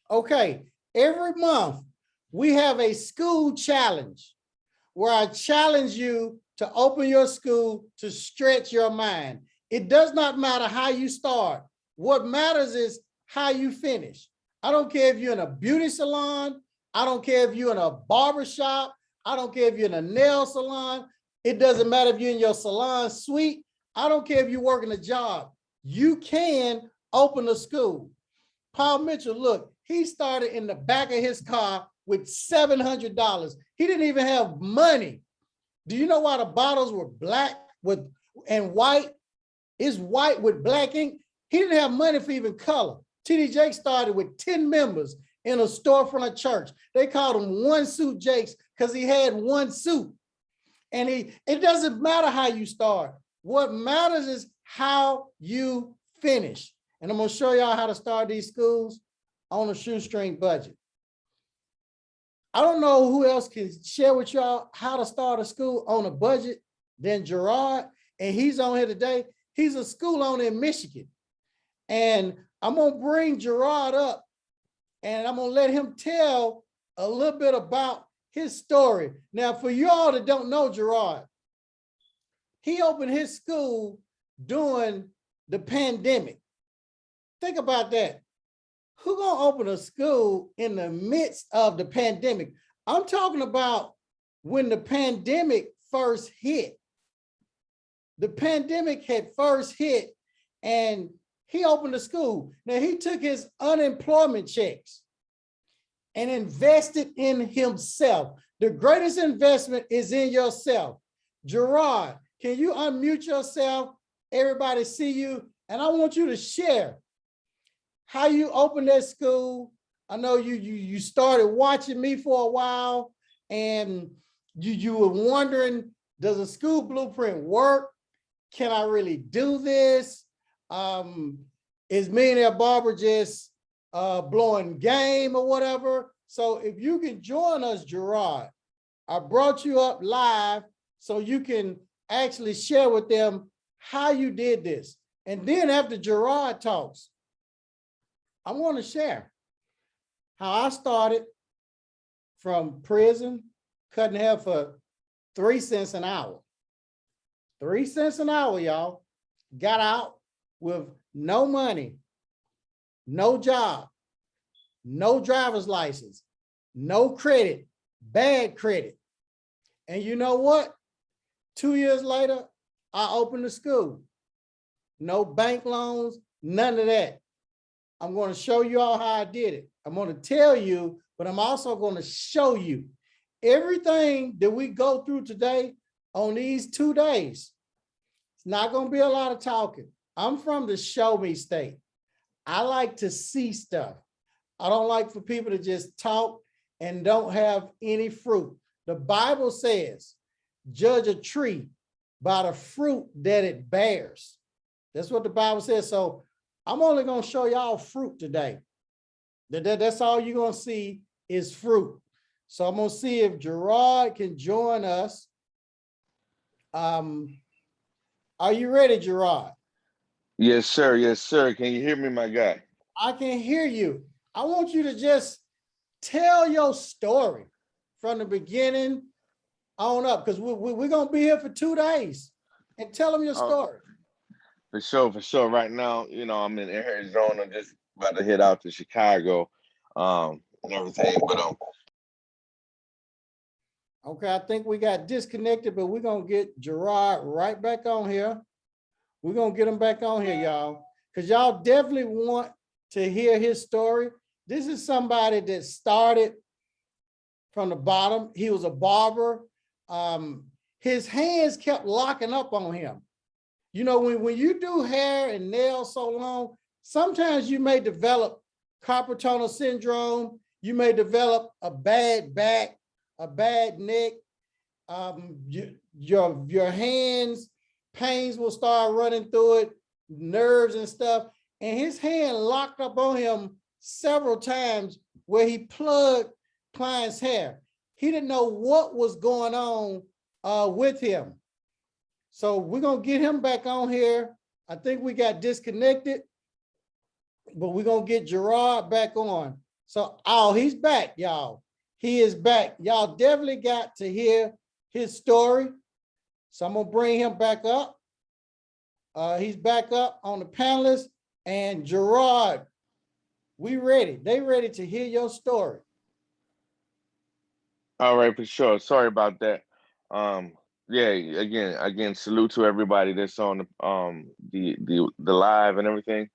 Okay, every month we have a school challenge where I challenge you to open your school to stretch your mind. It does not matter how you start. What matters is how you finish. I don't care if you're in a beauty salon. I don't care if you're in a barber shop. I don't care if you're in a nail salon. It doesn't matter if you're in your salon suite. I don't care if you're working a job. You can open a school. Paul Mitchell, look, he started in the back of his car with $700. He didn't even have money. Do you know why the bottles were black and white? It's white with black ink. He didn't have money for even color. TD Jakes started with 10 members in a storefront church. They called him One Suit Jakes because he had one suit. And it doesn't matter how you start. What matters is how you finish. And I'm gonna show y'all how to start these schools on a shoestring budget. I don't know who else can share with y'all how to start a school on a budget than Gerard, and he's on here today. He's a school owner in Michigan. And I'm gonna bring Gerard up and I'm gonna let him tell a little bit about his story. Now, for you all that don't know Gerard, he opened his school during the pandemic. Think about that. Who gonna open a school in the midst of the pandemic? I'm talking about when the pandemic first hit. The pandemic had first hit and he opened a school. Now he took his unemployment checks and invested in himself. The greatest investment is in yourself. Gerard, can you unmute yourself? Everybody see you. And I want you to share how you opened that school. I know you started watching me for a while and you were wondering, does a school blueprint work? Can I really do this? Is Millionaire Barber just blowing game or whatever? So if you can join us, Gerard, I brought you up live so you can actually share with them how you did this. And then after Gerard talks, I want to share how I started from prison, cutting hair for 3 cents an hour. 3 cents an hour, y'all. Got out with no money, no job, no driver's license, no credit, bad credit. And you know what? 2 years later, I opened the school. No bank loans, none of that. I'm going to show you all how I did it. I'm going to tell you, but I'm also going to show you everything that we go through today on these 2 days. It's not going to be a lot of talking. I'm from the show me state. I like to see stuff. I don't like for people to just talk and don't have any fruit. The Bible says, judge a tree by the fruit that it bears. That's what the Bible says. So I'm only going to show y'all fruit today. That's all you're going to see is fruit. So I'm going to see if Gerard can join us. Are you ready, Gerard? Yes, sir. Yes, sir. Can you hear me, my guy? I can hear you. I want you to just tell your story from the beginning on up, because we're going to be here for 2 days, and tell them your story. For sure, for sure. Right now, you know, I'm in Arizona, just about to head out to Chicago and everything. But Okay, I think we got disconnected, but we're going to get Gerard right back on here. We're going to get him back on here, y'all, because y'all definitely want to hear his story. This is somebody that started from the bottom. He was a barber. His hands kept locking up on him. You know, when you do hair and nails so long, sometimes you may develop carpal tunnel syndrome. You may develop a bad back, a bad neck. Your hands, pains will start running through it, nerves and stuff. And his hand locked up on him several times where he plugged clients' hair. He didn't know what was going on with him. So we're going to get him back on here. I think we got disconnected, but we're going to get Gerard back on. So, oh, he's back, y'all. He is back. Y'all definitely got to hear his story. So I'm gonna bring him back up. He's back up on the panelists. And Gerard, we ready. They ready to hear your story. All right, for sure. Sorry about that. Yeah, again, salute to everybody that's on the live and everything.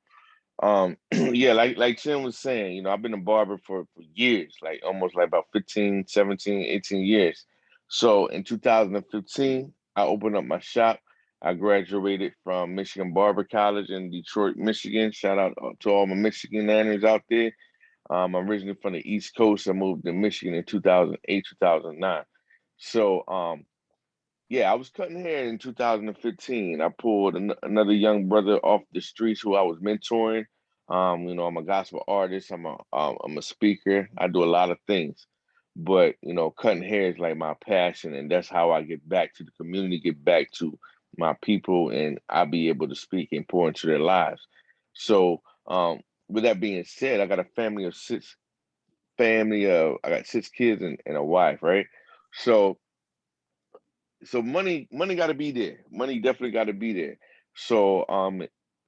Yeah, like Tim was saying, you know, I've been a barber for years, like almost like about 15, 17, 18 years. So in 2015, I opened up my shop. I graduated from Michigan Barber College in Detroit, Michigan. Shout out to all my Michiganers out there. I'm originally from the East Coast. I moved to Michigan in 2008, 2009. So yeah, I was cutting hair in 2015. I pulled another young brother off the streets who I was mentoring. You know, I'm a gospel artist. I'm a speaker. I do a lot of things, but you know, cutting hair is like my passion, and that's how I get back to the community, get back to my people, and I be able to speak and pour into their lives. So, with that being said, I got a family of six. I got six kids and a wife, right? So money got to be there. Money definitely got to be there. So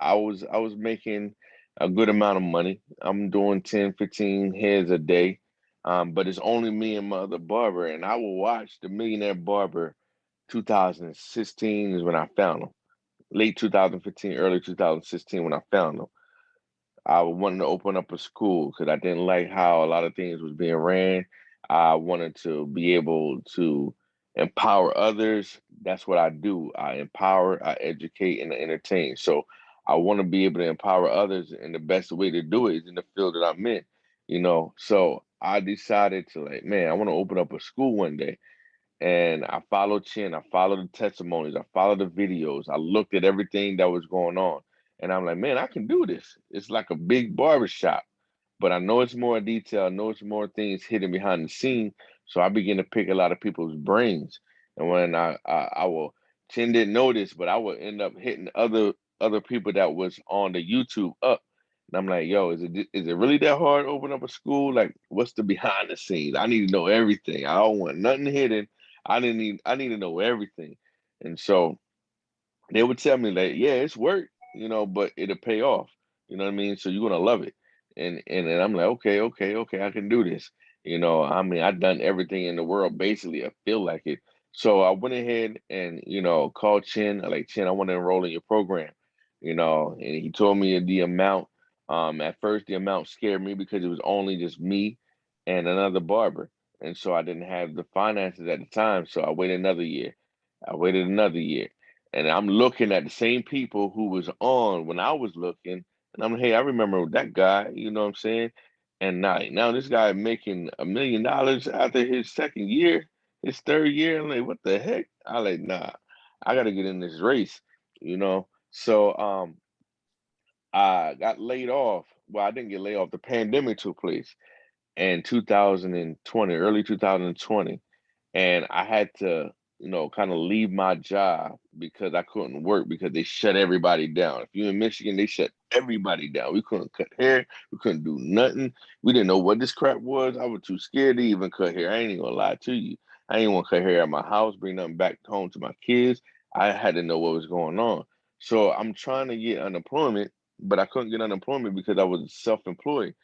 I was making a good amount of money. I'm doing 10, 15 heads a day. But it's only me and my other barber, and I will watch the Millionaire Barber 2016 is when I found him. Late 2015, early 2016 when I found him. I wanted to open up a school because I didn't like how a lot of things was being ran. I wanted to be able to empower others. That's what I do. I empower, I educate, and I entertain. So I want to be able to empower others, and the best way to do it is in the field that I'm in, you know. So I decided to like, man, I want to open up a school one day. And I followed Chin, I followed the testimonies, I followed the videos, I looked at everything that was going on. And I'm like, man, I can do this. It's like a big barbershop, but I know it's more detail, I know it's more things hidden behind the scene. So I began to pick a lot of people's brains. And when I will, Chin didn't know this, but I would end up hitting other people that was on the YouTube up. And I'm like, yo, is it really that hard to open up a school? Like, what's the behind the scenes? I need to know everything. I don't want nothing hidden. I need to know everything. And so they would tell me like, yeah, it's work, you know, but it'll pay off. You know what I mean? So you're gonna love it. And then I'm like, okay, I can do this. You know, I mean, I've done everything in the world, basically. I feel like it. So I went ahead and, you know, called Chin. I like, Chin, I want to enroll in your program, you know, and he told me the amount. At first the amount scared me because it was only just me and another barber. And so I didn't have the finances at the time. So I waited another year. I waited another year. And I'm looking at the same people who was on when I was looking. And I'm like, hey, I remember that guy, you know what I'm saying? And now this guy making $1 million after his second year, his third year. I'm like, what the heck? I like, nah, I gotta get in this race, you know. So I got laid off. Well, I didn't get laid off. The pandemic took place in 2020, early 2020. And I had to, you know, kind of leave my job because I couldn't work because they shut everybody down. If you're in Michigan, they shut everybody down. We couldn't cut hair. We couldn't do nothing. We didn't know what this crap was. I was too scared to even cut hair. I ain't even gonna lie to you. I ain't want to cut hair at my house, bring nothing back home to my kids. I had to know what was going on. So I'm trying to get unemployment, but I couldn't get unemployment because I was self-employed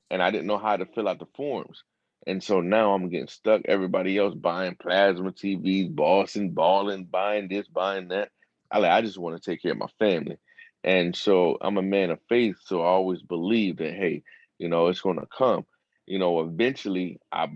and I didn't know how to fill out the forms. And so now I'm getting stuck. Everybody else buying plasma TVs, Boston, balling, buying this, buying that. I just want to take care of my family. And so I'm a man of faith. So I always believe that, hey, you know, it's going to come. You know, eventually I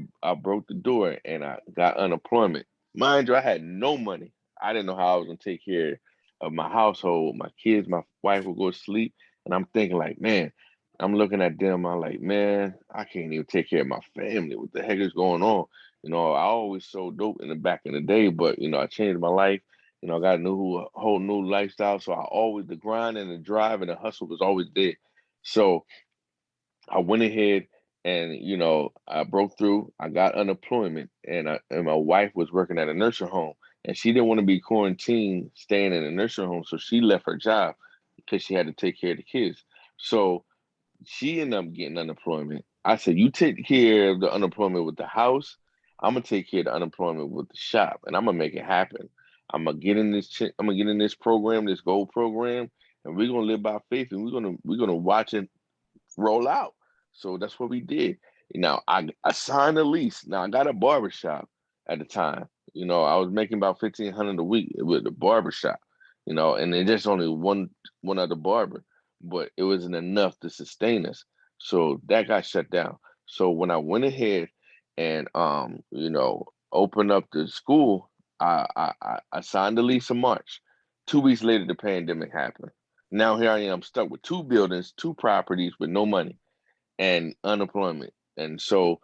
broke the door and I got unemployment. Mind you, I had no money. I didn't know how I was going to take care of my household, my kids, my wife would go to sleep. And I'm thinking like, man, I'm looking at them. I'm like, man, I can't even take care of my family. What the heck is going on? You know, I always so dope in the back in the day, but you know, I changed my life. You know, I got a whole new lifestyle. So I always the grind and the drive and the hustle was always there. So I went ahead and you know I broke through. I got unemployment, and my wife was working at a nursing home, and she didn't want to be quarantined staying in a nursing home, so she left her job because she had to take care of the kids. So she ended up getting unemployment. I said, you take care of the unemployment with the house. I'm gonna take care of the unemployment with the shop, and I'm gonna make it happen. I'm gonna get in this. I'm gonna get in this program, this gold program, and we're gonna live by faith, and we're gonna watch it roll out. So that's what we did. Now I signed a lease. Now I got a barbershop at the time. I was making about 1,500 a week with the barbershop. And then just only one other barber, but it wasn't enough to sustain us. So that got shut down. So when I went ahead and opened up the school, I signed the lease in March. 2 weeks later, the pandemic happened. Now here I am stuck with 2 buildings, 2 properties with no money and unemployment. And so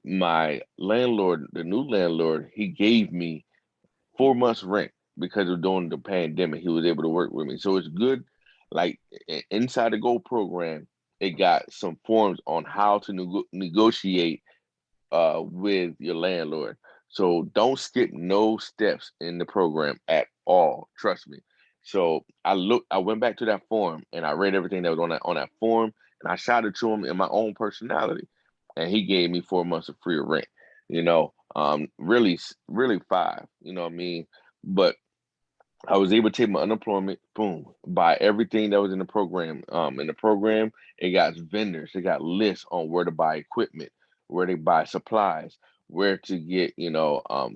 my landlord, the new landlord, he gave me 4 months rent because of during the pandemic. He was able to work with me. So it's good. Like inside the Gold program, it got some forms on how to negotiate with your landlord. So don't skip no steps in the program at all. Trust me. So I went back to that form and I read everything that was on that form, and I shot it to him in my own personality, and he gave me 4 months of free rent. Really, really 5. You know what I mean? But I was able to take my unemployment, boom, buy everything that was in the program. In the program, it got vendors, it got lists on where to buy equipment, where to buy supplies, where to get,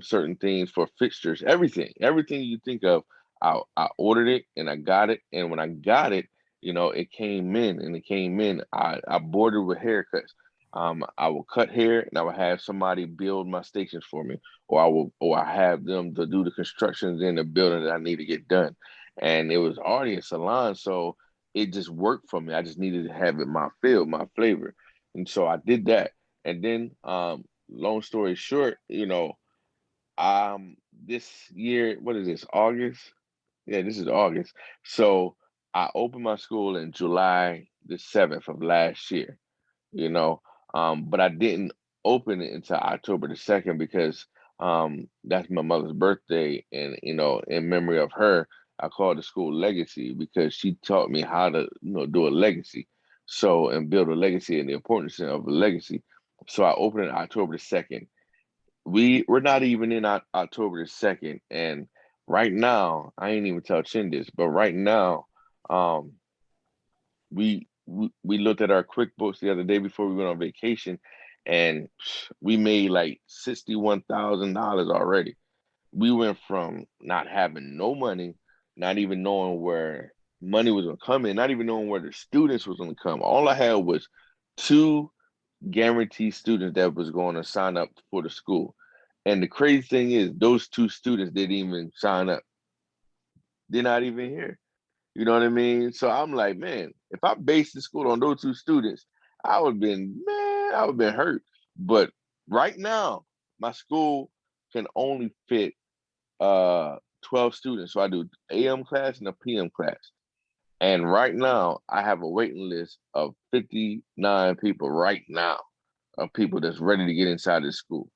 certain things for fixtures, everything you think of. I ordered it and I got it. And when I got it, it came in and it came in. I bordered with haircuts. I will cut hair and I will have somebody build my stations for me, or I have them to do the constructions in the building that I need to get done. And it was already a salon, so it just worked for me. I just needed to have it my feel, my flavor. And so I did that. And then long story short, this year, what is this, August? Yeah, this is August. So I opened my school in July the 7th of last year, you know. But I didn't open it until October the 2nd because that's my mother's birthday, and in memory of her, I called the school Legacy because she taught me how to do a legacy, so and build a legacy and the importance of a legacy. So I opened it October the 2nd. We're not even in October the 2nd, and right now I ain't even tell Chin this, but right now, um, we looked at our QuickBooks the other day before we went on vacation, and we made like $61,000 already. We went from not having no money, not even knowing where money was gonna come in, not even knowing where the students was gonna come. All I had was 2 guaranteed students that was going to sign up for the school. And the crazy thing is, those 2 students didn't even sign up. They're not even here. You know what I mean? So I'm like, man, if I based the school on those 2 students, I would have been hurt. But right now, my school can only fit 12 students. So I do AM class and a PM class. And right now, I have a waiting list of 59 people right now, of people that's ready to get inside the school.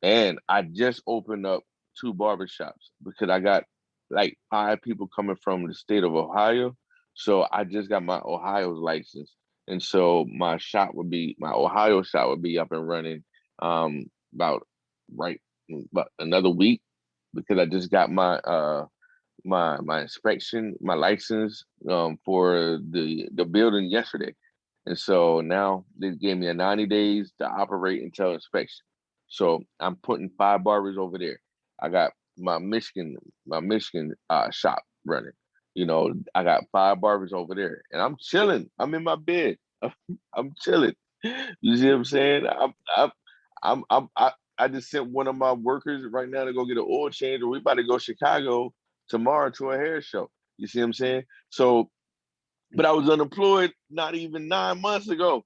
And I just opened up 2 barbershops because I got like 5 people coming from the state of Ohio. So I just got my Ohio license. And so my Ohio shop would be up and running about right about another week, because I just got my inspection, my license for the building yesterday. And so now they gave me a 90 days to operate until inspection. So I'm putting 5 barbers over there. I got my Michigan shop running. I got 5 barbers over there, and I'm chilling. I'm in my bed. I'm chilling. You see what I'm saying? I just sent one of my workers right now to go get an oil change, or we about to go Chicago tomorrow to a hair show. You see what I'm saying? So, but I was unemployed not even 9 months ago.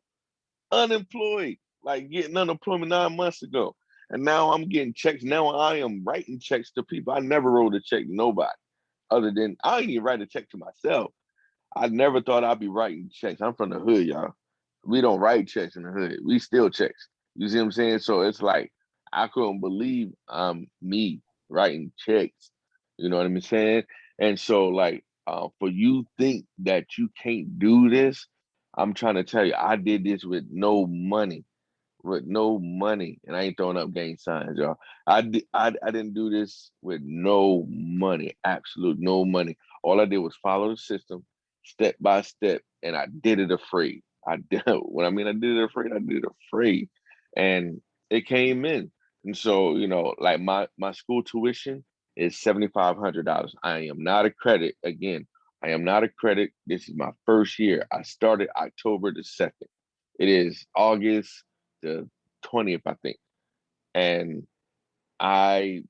Unemployed, like getting unemployment 9 months ago. And now I'm getting checks. Now I am writing checks to people. I never wrote a check to nobody other than I didn't even write a check to myself. I never thought I'd be writing checks. I'm from the hood, y'all. We don't write checks in the hood. We steal checks. You see what I'm saying? So it's like I couldn't believe me writing checks. You know what I'm saying? And so like for you think that you can't do this, I'm trying to tell you, I did this with no money, and I ain't throwing up gang signs, y'all. I didn't do this with no money, absolute no money. All I did was follow the system, step by step, and I did it afraid. I did when I mean I did it afraid, I did it afraid, and it came in. And so, you know, like my school tuition is $7,500. I am not a credit again. I am not a credit. This is my first year. I started October the 2nd. It is August the 20th, I think. And I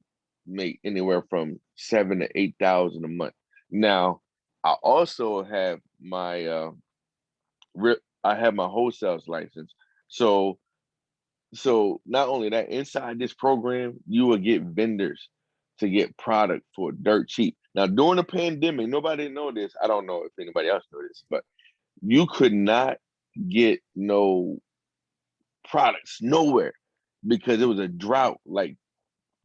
make anywhere from 7,000 to 8,000 a month. Now, I also have my I have my wholesale license. So not only that, inside this program, you will get vendors to get product for dirt cheap. Now, during the pandemic, nobody know this. I don't know if anybody else know this, but you could not get no products nowhere because it was a drought. Like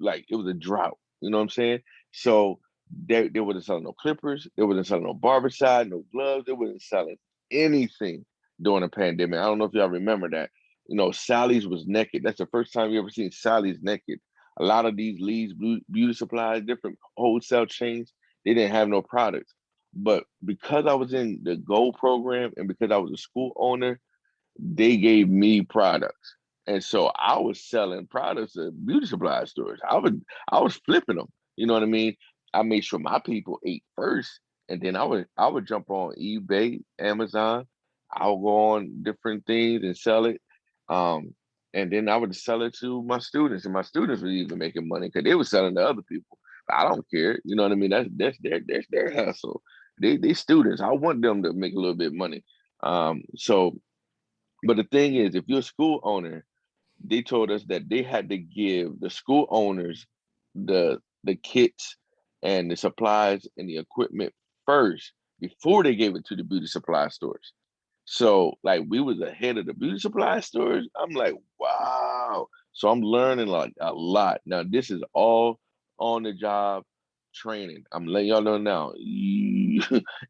it was a drought. You know what I'm saying? So they wasn't selling no clippers. They wasn't selling no barbicide, no gloves. They wasn't selling anything during the pandemic. I don't know if y'all remember that. You know, Sally's was naked. That's the first time you ever seen Sally's naked. A lot of these Lee's beauty supplies, different wholesale chains, they didn't have no products. But because I was in the Gold program and because I was a school owner, they gave me products. And so I was selling products at beauty supply stores. I was flipping them. You know what I mean? I made sure my people ate first, and then I would jump on eBay, Amazon. I'll go on different things and sell it. Um, and then I would sell it to my students, and my students were even making money because they were selling to other people. But I don't care. You know what I mean? That's their hustle. They students. I want them to make a little bit of money. So but the thing is, if you're a school owner, they told us that they had to give the school owners the kits and the supplies and the equipment first before they gave it to the beauty supply stores. So like we was ahead of the beauty supply stores. I'm like, wow. So I'm learning like a lot. Now this is all on the job training. I'm letting y'all know now.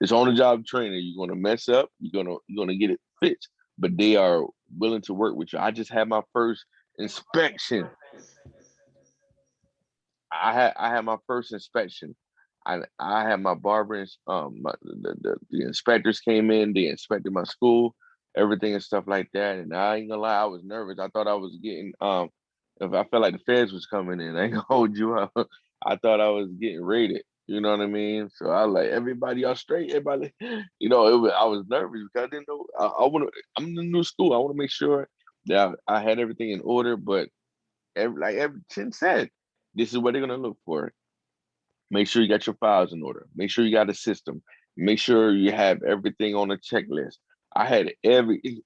It's on the job training. You're gonna mess up. You're gonna get it fixed. But they are willing to work with you. I just had my first inspection. I had my first inspection. I had my barber, the inspectors came in, they inspected my school, everything and stuff like that. And I ain't gonna lie, I was nervous. I thought I was getting if I felt like the feds was coming in, I ain't gonna hold you up. I thought I was getting raided. You know what I mean? So I like everybody all straight, everybody, I was nervous because I didn't know I'm in the new school. I want to make sure that I had everything in order, but every Chin said, this is what they're gonna look for. Make sure you got your files in order. Make sure you got a system. Make sure you have everything on a checklist. I had the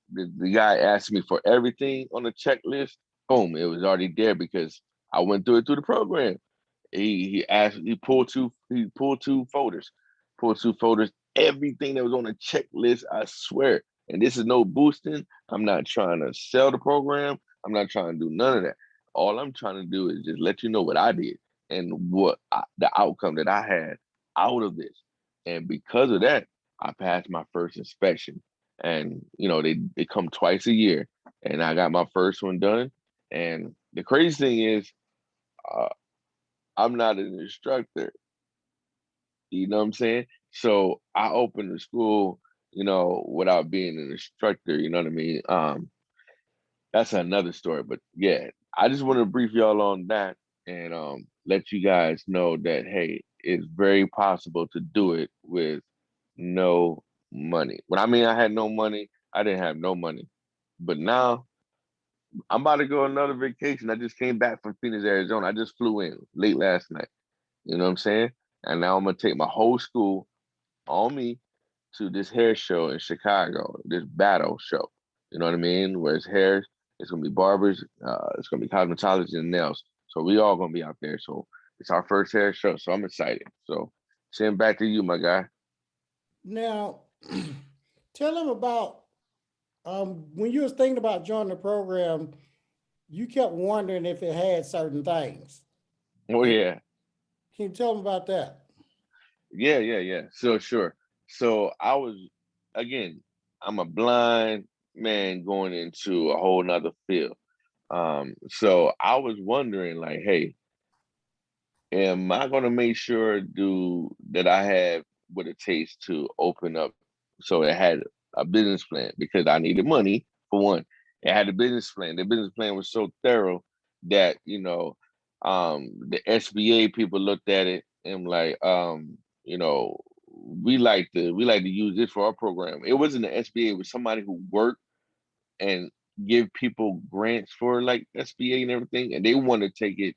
guy asked me for everything on the checklist. Boom, it was already there because I went through the program. He pulled two folders, everything that was on the checklist, I swear. And this is no boosting. I'm not trying to sell the program. I'm not trying to do none of that. All I'm trying to do is just let you know what I did and the outcome that I had out of this. And because of that, I passed my first inspection. And they come twice a year, and I got my first one done. And the crazy thing is, uh, I'm not an instructor. You know what I'm saying? So I opened the school, without being an instructor. You know what I mean? That's another story. But yeah, I just want to brief y'all on that and let you guys know that hey, it's very possible to do it with no money. When I mean I had no money, I didn't have no money. But now I'm about to go on another vacation. I just came back from Phoenix, Arizona. I just flew in late last night. You know what I'm saying? And now I'm gonna take my whole school on me to this hair show in Chicago, this battle show. You know what I mean? Where it's hair, it's gonna be barbers, it's gonna be cosmetology and nails. So we all gonna be out there. So it's our first hair show. So I'm excited. So send back to you, my guy. Now, tell them about when you was thinking about joining the program, you kept wondering if it had certain things. Oh yeah. Can you tell them about that? Yeah. So sure. So I was again, I'm a blind man going into a whole nother field. So I was wondering, like, hey, am I gonna make sure that I have what it takes to open up? So it had a business plan because I needed money for one. It had a business plan. The business plan was so thorough that the SBA people looked at it and like, we like to use this for our program. It wasn't the SBA; it was somebody who worked and give people grants for like SBA and everything, and they want to take it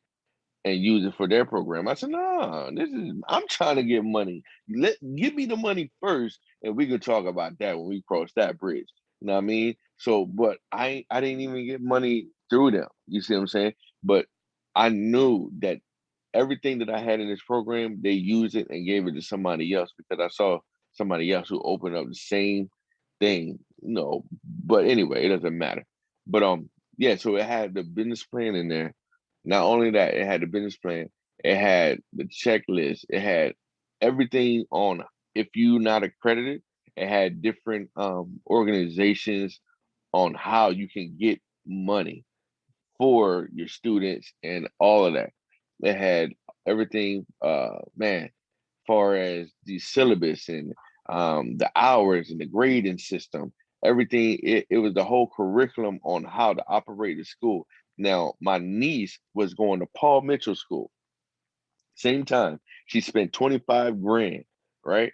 and use it for their program. I said, no, I'm trying to get money. Give me the money first, and we can talk about that when we cross that bridge. You know what I mean? So, but I didn't even get money through them. You see what I'm saying? But I knew that everything that I had in this program, they used it and gave it to somebody else because I saw somebody else who opened up the same thing, But anyway, it doesn't matter. But yeah, so it had the business plan in there. Not only that, it had the business plan, it had the checklist, it had everything on if you're not accredited, it had different organizations on how you can get money for your students and all of that. It had everything, man, far as the syllabus and the hours and the grading system, everything. It was the whole curriculum on how to operate the school. Now, my niece was going to Paul Mitchell School. Same time, she spent 25 grand, right?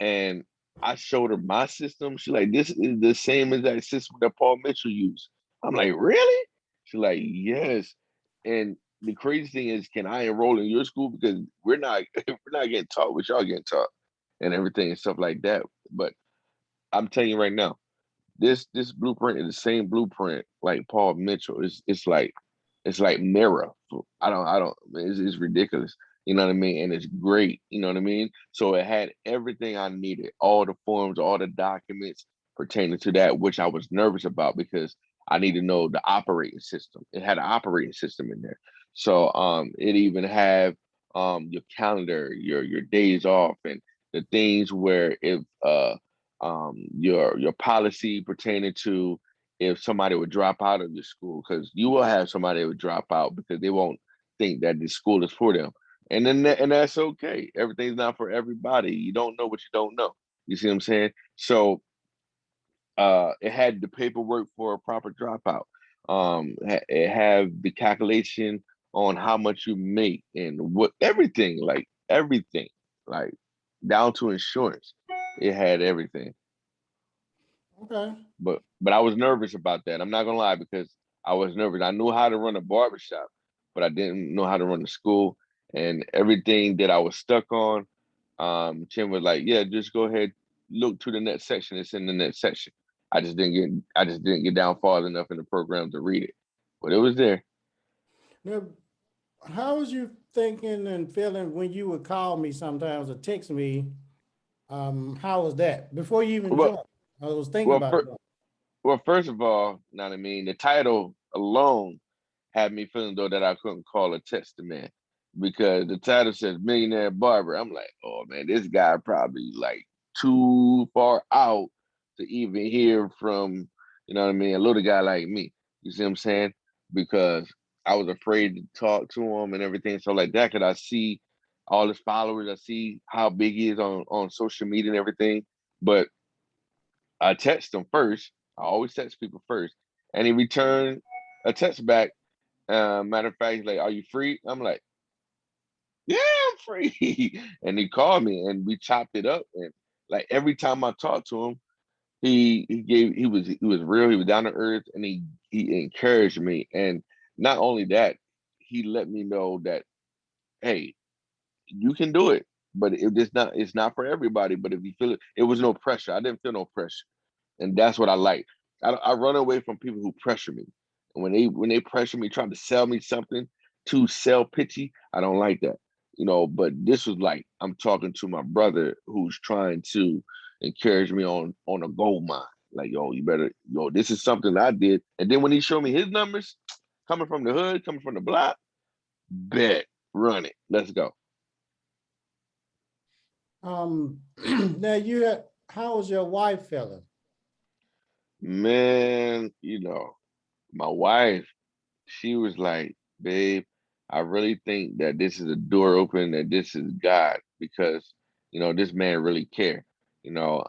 And I showed her my system. She like, this is the same as that system that Paul Mitchell used. I'm like, really? She's like, yes. And the crazy thing is, can I enroll in your school? Because we're not we're not getting taught what y'all getting taught and everything and stuff like that. But I'm telling you right now, this blueprint is the same blueprint like Paul Mitchell. It's like mirror. I don't. It's ridiculous. You know what I mean? And it's great. You know what I mean? So it had everything I needed, all the forms, all the documents pertaining to that, which I was nervous about because I need to know the operating system. It had an operating system in there. So it even had your calendar, your days off, and the things where if your policy pertaining to if somebody would drop out of your school, because you will have somebody that would drop out because they won't think that the school is for them. And that's okay. Everything's not for everybody. You don't know what you don't know. You see what I'm saying? So it had the paperwork for a proper dropout. It had the calculation on how much you make and what everything, like down to insurance. It had everything. Okay. But I was nervous about that. I'm not gonna lie because I was nervous. I knew how to run a barbershop, but I didn't know how to run the school and everything that I was stuck on. Tim was like, "Yeah, just go ahead, look to the next section. It's in the next section." I just didn't get down far enough in the program to read it, but it was there. Now, how was you thinking and feeling when you would call me sometimes or text me? How was that before you even Well, joined? I was thinking well, about first, it. well, first of all, you know what I mean. The title alone had me feeling though that I couldn't call a testament because the title says Millionaire Barber. I'm like, oh man, this guy probably like too far out to even hear from, you know what I mean, a little guy like me. You see what I'm saying? Because I was afraid to talk to him and everything. So like that, could I see all his followers? I see how big he is on social media and everything. But I text him first. I always text people first. And he returned a text back. Matter of fact, he's like, "Are you free?" I'm like, "Yeah, I'm free." And he called me, and we chopped it up. And like every time I talked to him, he was real. He was down to earth, and he encouraged me. And not only that, he let me know that, hey, you can do it, but it's not for everybody. But if you feel it, it was no pressure. I didn't feel no pressure, and that's what I like. I run away from people who pressure me. And when they pressure me, trying to sell me something to sell pitchy, I don't like that. But this was like I'm talking to my brother who's trying to encourage me on a gold mine. Like, yo, you better, this is something I did. And then when he showed me his numbers, coming from the hood, coming from the block, bet, run it. Let's go. Now how was your wife feeling? Man, you know, my wife, she was like, babe, I really think that this is a door open, that this is God, because, you know, this man really care, you know,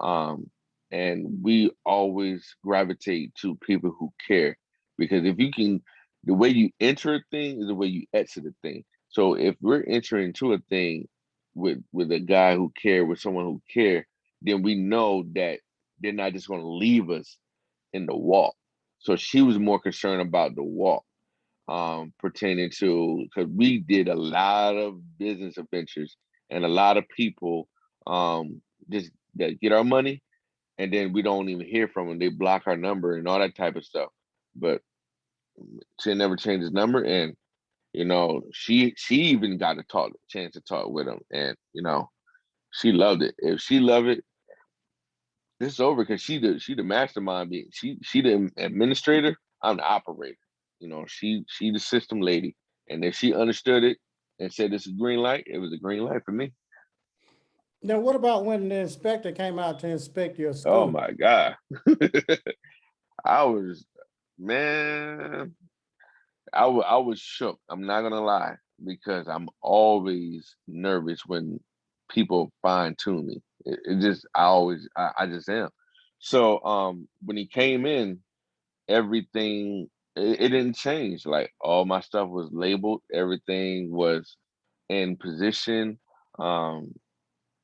and we always gravitate to people who care, because if you can, the way you enter a thing is the way you exit a thing. So if we're entering into a thing with a guy who care, with someone who care, then we know that they're not just going to leave us in the walk. So she was more concerned about the walk, pertaining to, because we did a lot of business adventures and a lot of people just that get our money and then we don't even hear from them. They block our number and all that type of stuff. But she never changed his number, and you know, she even got a chance to talk with him, and you know, she loved it. If she loved it, it's over, because she the mastermind. She the administrator. I'm the operator. You know, she the system lady. And if she understood it and said this is green light, it was a green light for me. Now, what about when the inspector came out to inspect your Oh school? my God. I was, man, I was shook. I'm not gonna lie, because I'm always nervous when people fine tune me. It just I just am. So when he came in, everything, it didn't change. Like all my stuff was labeled, everything was in position. Um,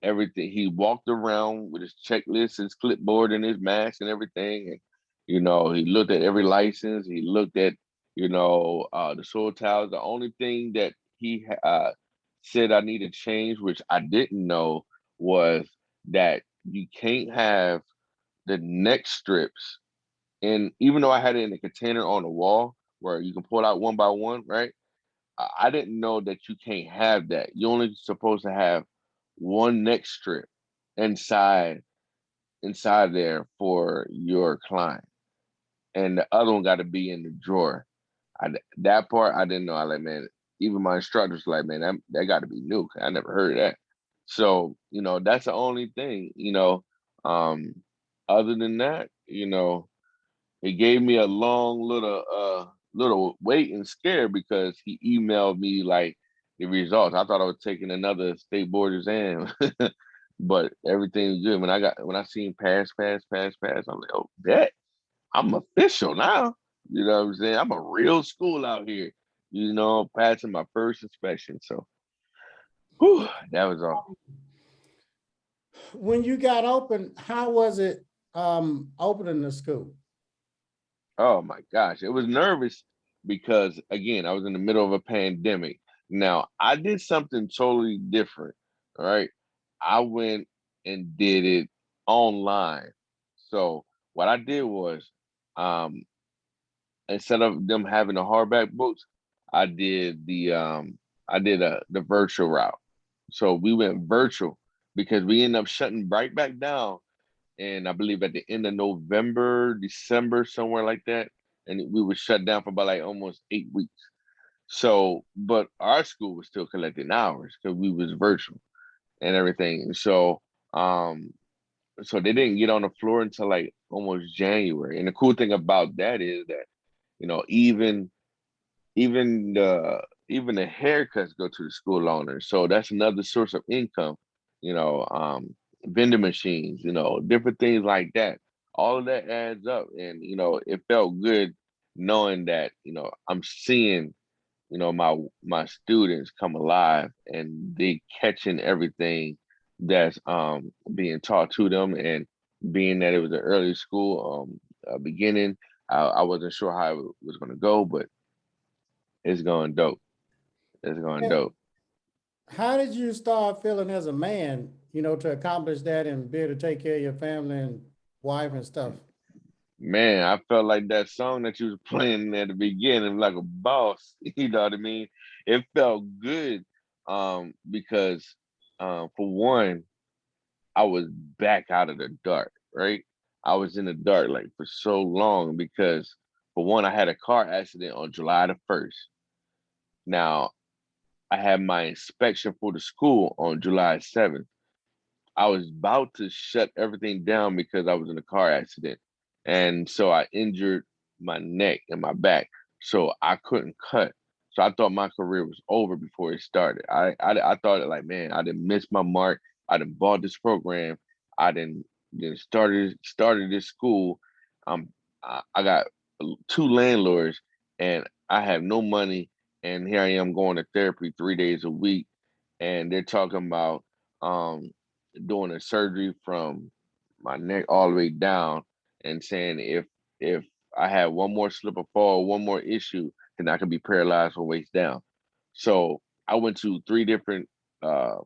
everything, he walked around with his checklist, his clipboard, and his mask and everything. And you know, he looked at every license. He looked at, you know, the soil tiles. The only thing that he said I need to change, which I didn't know, was that you can't have the neck strips. And even though I had it in a container on the wall where you can pull out one by one, right? I didn't know that you can't have that. You're only supposed to have one neck strip inside there for your client, and the other one got to be in the drawer. That part I didn't know. I like, man. Even my instructors like, man, that got to be new. I never heard of that. So you know, that's the only thing. You know, um, other than that, you know, it gave me a long little wait and scare, because he emailed me like the results. I thought I was taking another state board exam, but everything's good. When I seen pass, I'm like, oh, that I'm official now. You know what I'm saying? I'm a real school out here. You know, passing my first inspection. So, whew, that was all. When you got open, how was it opening the school? Oh my gosh, it was nervous because again, I was in the middle of a pandemic. Now, I did something totally different. All right. I went and did it online. So what I did was, um, instead of them having the hardback books, I did the virtual route. So we went virtual because we ended up shutting right back down, and I believe at the end of November, December, somewhere like that. And we were shut down for about like almost 8 weeks. So, but our school was still collecting hours because we was virtual and everything. Um, so they didn't get on the floor until like almost January. And the cool thing about that is that, you know, even the haircuts go to the school owners. So that's another source of income, you know, vending machines, you know, different things like that. All of that adds up. And, you know, it felt good knowing that, you know, I'm seeing, you know, my students come alive and they catching everything that's being taught to them. And being that it was an early school beginning, I wasn't sure how it was going to go, but it's going dope. It's going And dope. how did you start feeling as a man, to accomplish that and be able to take care of your family and wife and stuff? Man, I felt like that song that you was playing at the beginning, like a boss. You know what I mean? It felt good, because for one, I was back out of the dark, right? I was in the dark like for so long because for one, I had a car accident on July the 1st. Now, I had my inspection for the school on July 7th. I was about to shut everything down because I was in a car accident. And so I injured my neck and my back. So I couldn't cut. So I thought my career was over before it started. I thought it like, man, I didn't miss my mark. I didn't bought this program. I didn't started this school. I got two landlords and I have no money. And here I am going to therapy 3 days a week. And they're talking about doing a surgery from my neck all the way down and saying if I had one more slip or fall, one more issue, then I could be paralyzed from waist down. So I went to three different uh,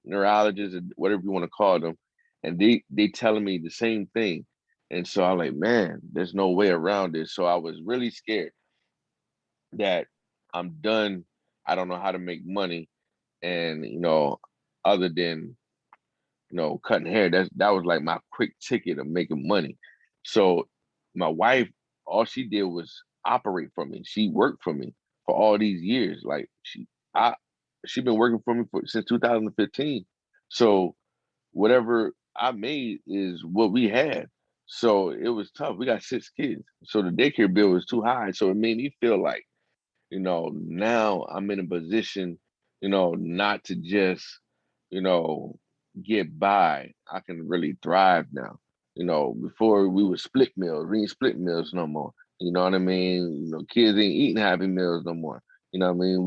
neurologists, and whatever you want to call them, and they telling me the same thing. And so I'm like, man, there's no way around this. So I was really scared that I'm done. I don't know how to make money, and other than cutting hair, that was like my quick ticket of making money. So my wife, all she did was operate for me. She worked for me for all these years. Like she been working for me since 2015. So whatever I made is what we had. So it was tough. We got 6 kids. So the daycare bill was too high. So it made me feel like, now I'm in a position, not to just, you know, get by. I can really thrive now. Before we were split meals, we ain't split meals no more. You know what I mean? Kids ain't eating Happy Meals no more. You know what I mean?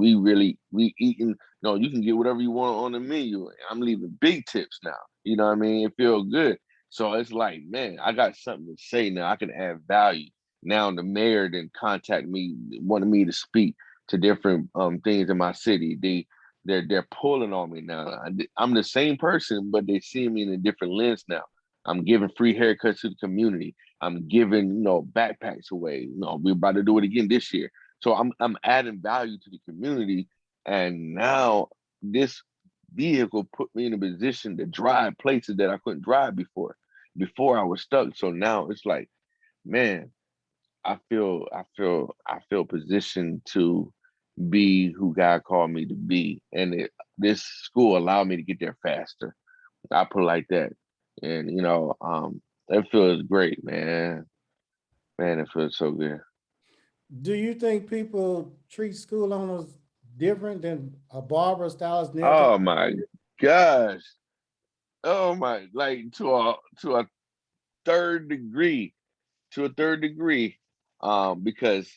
We eating, no, you can get whatever you want on the menu. I'm leaving big tips now. You know what I mean? It feels good. So it's like, man, I got something to say now. I can add value. Now the mayor then contact me, wanted me to speak to different things in my city. They're pulling on me now. I'm the same person, but they see me in a different lens now. I'm giving free haircuts to the community. I'm giving, backpacks away. We're about to do it again this year. So I'm adding value to the community. And now this vehicle put me in a position to drive places that I couldn't drive before. Before I was stuck. So now it's like, man, I feel positioned to be who God called me to be. And this school allowed me to get there faster. I put it like that. And it feels great, man. Man, it feels so good. Do you think people treat school owners different than a barber, stylist, nail tech? Oh my gosh. Oh my, like to a third degree. To a third degree. Because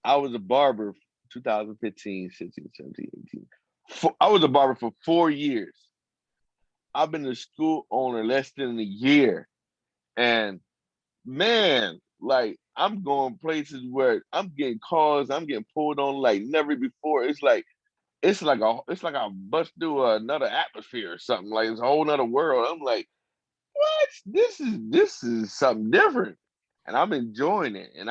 I was a barber 2015, 16, 17, 18. I was a barber for 4 years. I've been a school owner less than a year. And man, like I'm going places where I'm getting calls, I'm getting pulled on like never before. It's like I bust through another atmosphere or something. Like it's a whole nother world. I'm like, what? This is something different. And I'm enjoying it. And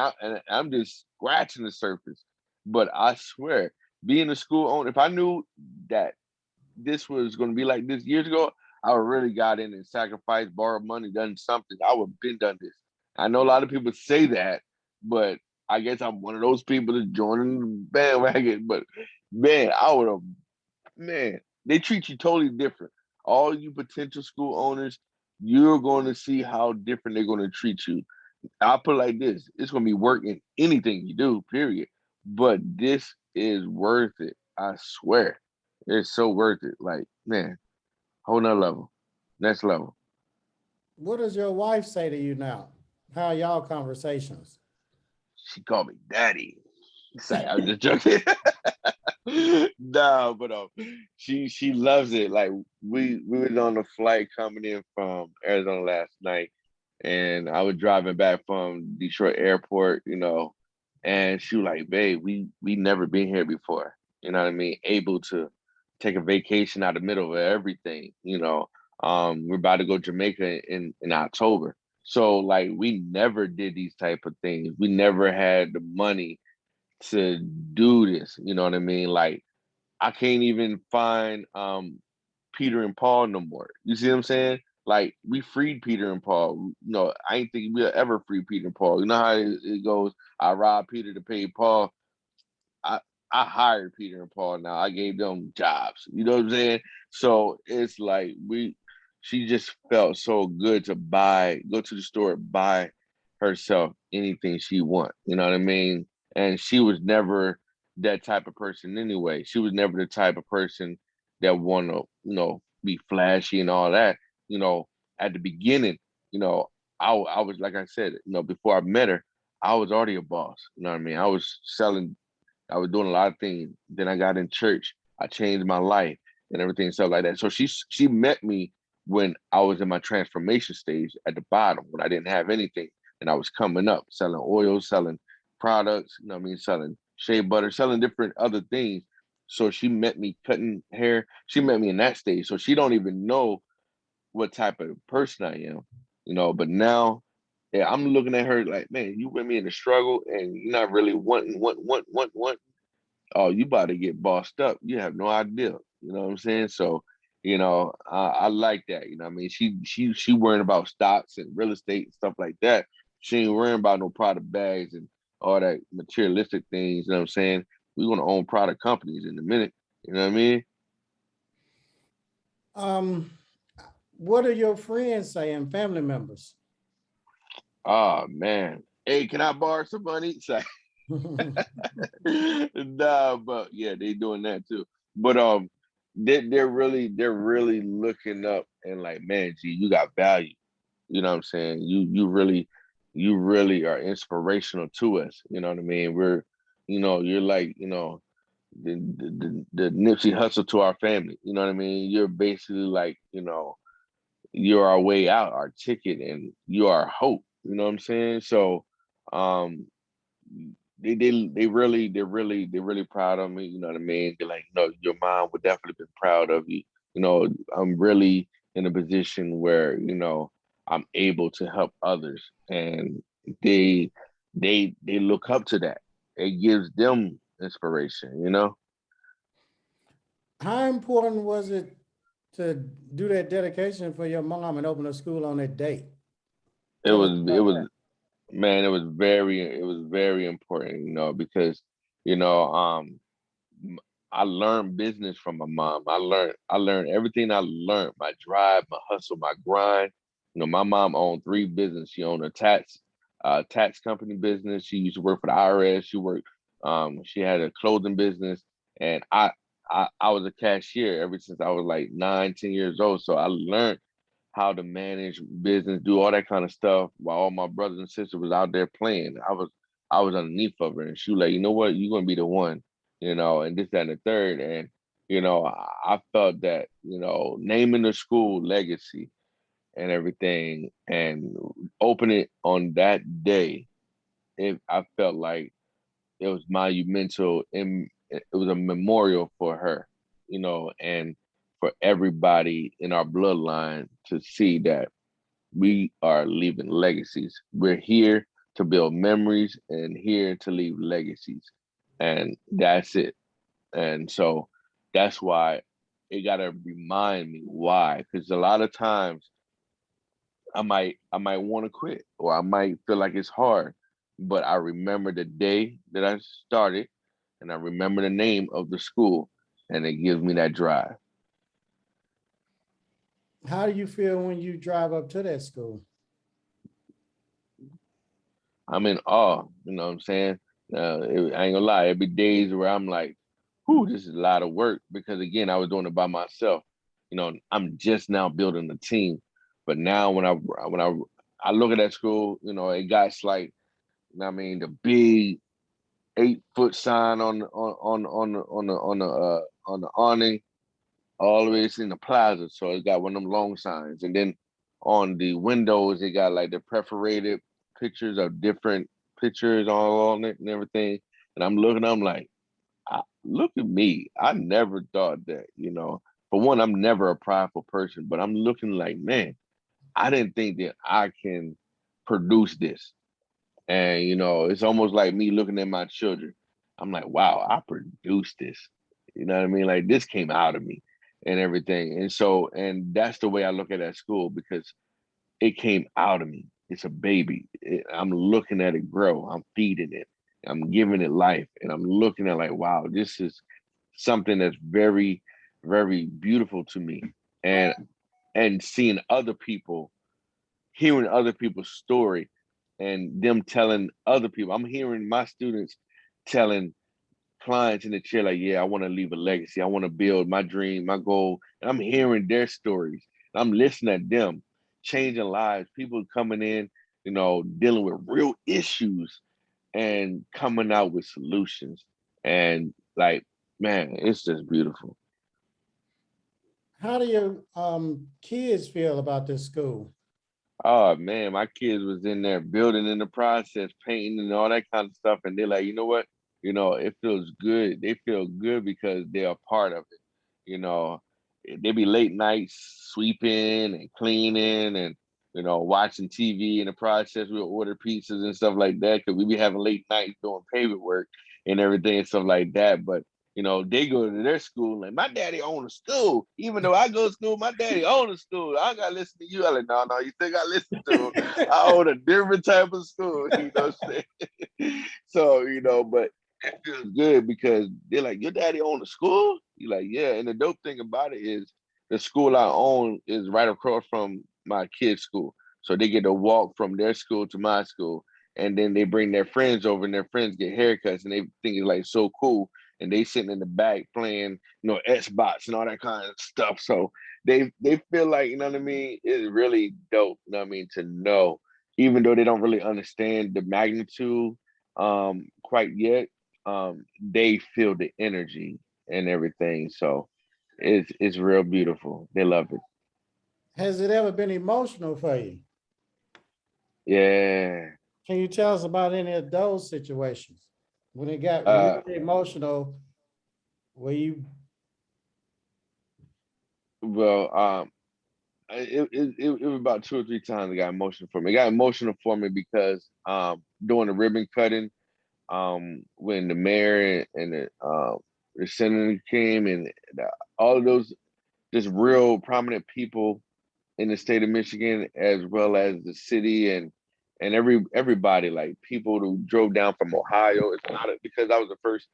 I'm just scratching the surface. But I swear, being a school owner, if I knew that this was going to be like this years ago, I would really got in and sacrificed, borrowed money, done something. I would have been done this. I know a lot of people say that, but I guess I'm one of those people that joining the bandwagon. But man, I would have, man, they treat you totally different. All you potential school owners, you're going to see how different they're going to treat you. I'll put it like this: it's going to be work in anything you do, period. But this is worth it. I swear, it's so worth it. Like, man, whole nother level, next level. What does your wife say to you now? How are y'all conversations? She called me daddy. Say, I'm just joking. No, but she loves it. Like we was on the flight coming in from Arizona last night, and I was driving back from Detroit airport, and she was like, babe, we never been here before. You know what I mean? Able to take a vacation out of the middle of everything. We're about to go to Jamaica in October. So like we never did these type of things. We never had the money to do this. You know what I mean? Like I can't even find Peter and Paul no more. You see what I'm saying? Like we freed Peter and Paul. No, I ain't think we'll ever free Peter and Paul. You know how it goes. I robbed Peter to pay Paul. I I hired Peter and Paul now. I gave them jobs. You know what I'm saying? So it's like she just felt so good to go to the store, buy herself anything she want. You know what I mean? And she was never that type of person anyway. She was never the type of person that want to, be flashy and all that. You know, at the beginning, you know, I was, like I said, before I met her, I was already a boss. You know what I mean? I was selling, I was doing a lot of things. Then I got in church. I changed my life and everything, stuff like that. So she met me when I was in my transformation stage at the bottom, when I didn't have anything, and I was coming up, selling oils, selling products, you know what I mean, selling shea butter, selling different other things. So she met me cutting hair. She met me in that stage. So she don't even know what type of person I am, but now, yeah, I'm looking at her like, man, you with me in the struggle and you're not really want. Oh, you about to get bossed up. You have no idea. You know what I'm saying? So, I like that. You know what I mean? She worrying about stocks and real estate and stuff like that. She ain't worrying about no product bags and all that materialistic things. You know what I'm saying? We want to own product companies in a minute. You know what I mean? What are your friends saying, family members? Oh man. Hey, can I borrow some money? It's like, nah, but yeah, they doing that too. But they're really looking up and like, man, gee, you got value. You know what I'm saying? You really are inspirational to us. You know what I mean? You're like, the Nipsey Hustle to our family. You know what I mean? You're basically like, you're our way out, our ticket, and you are hope. You know what I'm saying? So, um, they're really proud of me. You know what I mean? They're like, no, your mom would definitely be proud of you. I'm really in a position where I'm able to help others, and they they look up to that. It gives them inspiration. How important was it to do that dedication for your mom and open a school on that date? It Tell us was it about was that. man, it was very important, because you know um I learned business from my mom. I learned everything. I learned my drive, my hustle, my grind. My mom owned three businesses. She owned a tax company business. She used to work for the IRS. She had a clothing business, and I was a cashier ever since I was like 9, 10 years old. So I learned how to manage business, do all that kind of stuff while all my brothers and sisters was out there playing. I was underneath of her, and she was like, you know what, you're gonna be the one, and this, that, and the third. And I felt that, naming the school Legacy and everything and open it on that day, I felt like it was monumental and it was a memorial for her, and for everybody in our bloodline to see that we are leaving legacies. We're here to build memories and here to leave legacies. And that's it. And so that's why it gotta remind me why. Because a lot of times I might want to quit or I might feel like it's hard. But I remember the day that I started and I remember the name of the school and it gives me that drive. How do you feel when you drive up to that school? I'm in awe, you know what I'm saying? I ain't gonna lie, every days where I'm like, whew, this is a lot of work because again, I was doing it by myself. I'm just now building a team. But now when I look at that school, it got like, the big 8-foot sign on the awning, all the way in the plaza. So it got one of them long signs. And then on the windows, it got like the perforated pictures of different pictures all on it and everything. And I'm like, look at me. I never thought that, for one, I'm never a prideful person, but I'm looking like, man, I didn't think that I can produce this. And, it's almost like me looking at my children. I'm like, wow, I produced this. You know what I mean? Like this came out of me and everything. And that's the way I look at that school because it came out of me. It's a baby. I'm looking at it grow. I'm feeding it. I'm giving it life. And I'm looking at like, wow, this is something that's very, very beautiful to me. And seeing other people, hearing other people's story and them telling other people. I'm hearing my students telling clients in the chair, like, yeah, I want to leave a legacy. I want to build my dream, my goal. And I'm hearing their stories. I'm listening at them, changing lives, people coming in, dealing with real issues and coming out with solutions. And like, man, it's just beautiful. How do your kids feel about this school? Oh man, my kids was in there building in the process, painting and all that kind of stuff. And they're like, you know what? It feels good. They feel good because they're a part of it. They be late nights sweeping and cleaning and, watching TV in the process. We'll order pizzas and stuff like that because we be having late nights doing pavement work and everything and stuff like that. But they go to their school like, my daddy own a school. Even though I go to school, my daddy own a school. I gotta listen to you. I'm like, no, you think I listen to him? I own a different type of school, what I'm saying? So, but it feels good because they're like, your daddy own a school? You're like, yeah. And the dope thing about it is the school I own is right across from my kids' school. So they get to walk from their school to my school. And then they bring their friends over and their friends get haircuts and they think it's like so cool. And they sitting in the back playing, Xbox and all that kind of stuff. So they feel like, you know what I mean? It's really dope, you know what I mean, to know, even though they don't really understand the magnitude quite yet, they feel the energy and everything. So it's real beautiful. They love it. Has it ever been emotional for you? Yeah. Can you tell us about any of those situations when it got really emotional? Where you? Well, it was about 2 or 3 times it got emotional for me. It got emotional for me because doing the ribbon cutting, when the mayor and the senator came and all of those just real prominent people in the state of Michigan, as well as the city and everybody, like people who drove down from Ohio. It's not because I was the first,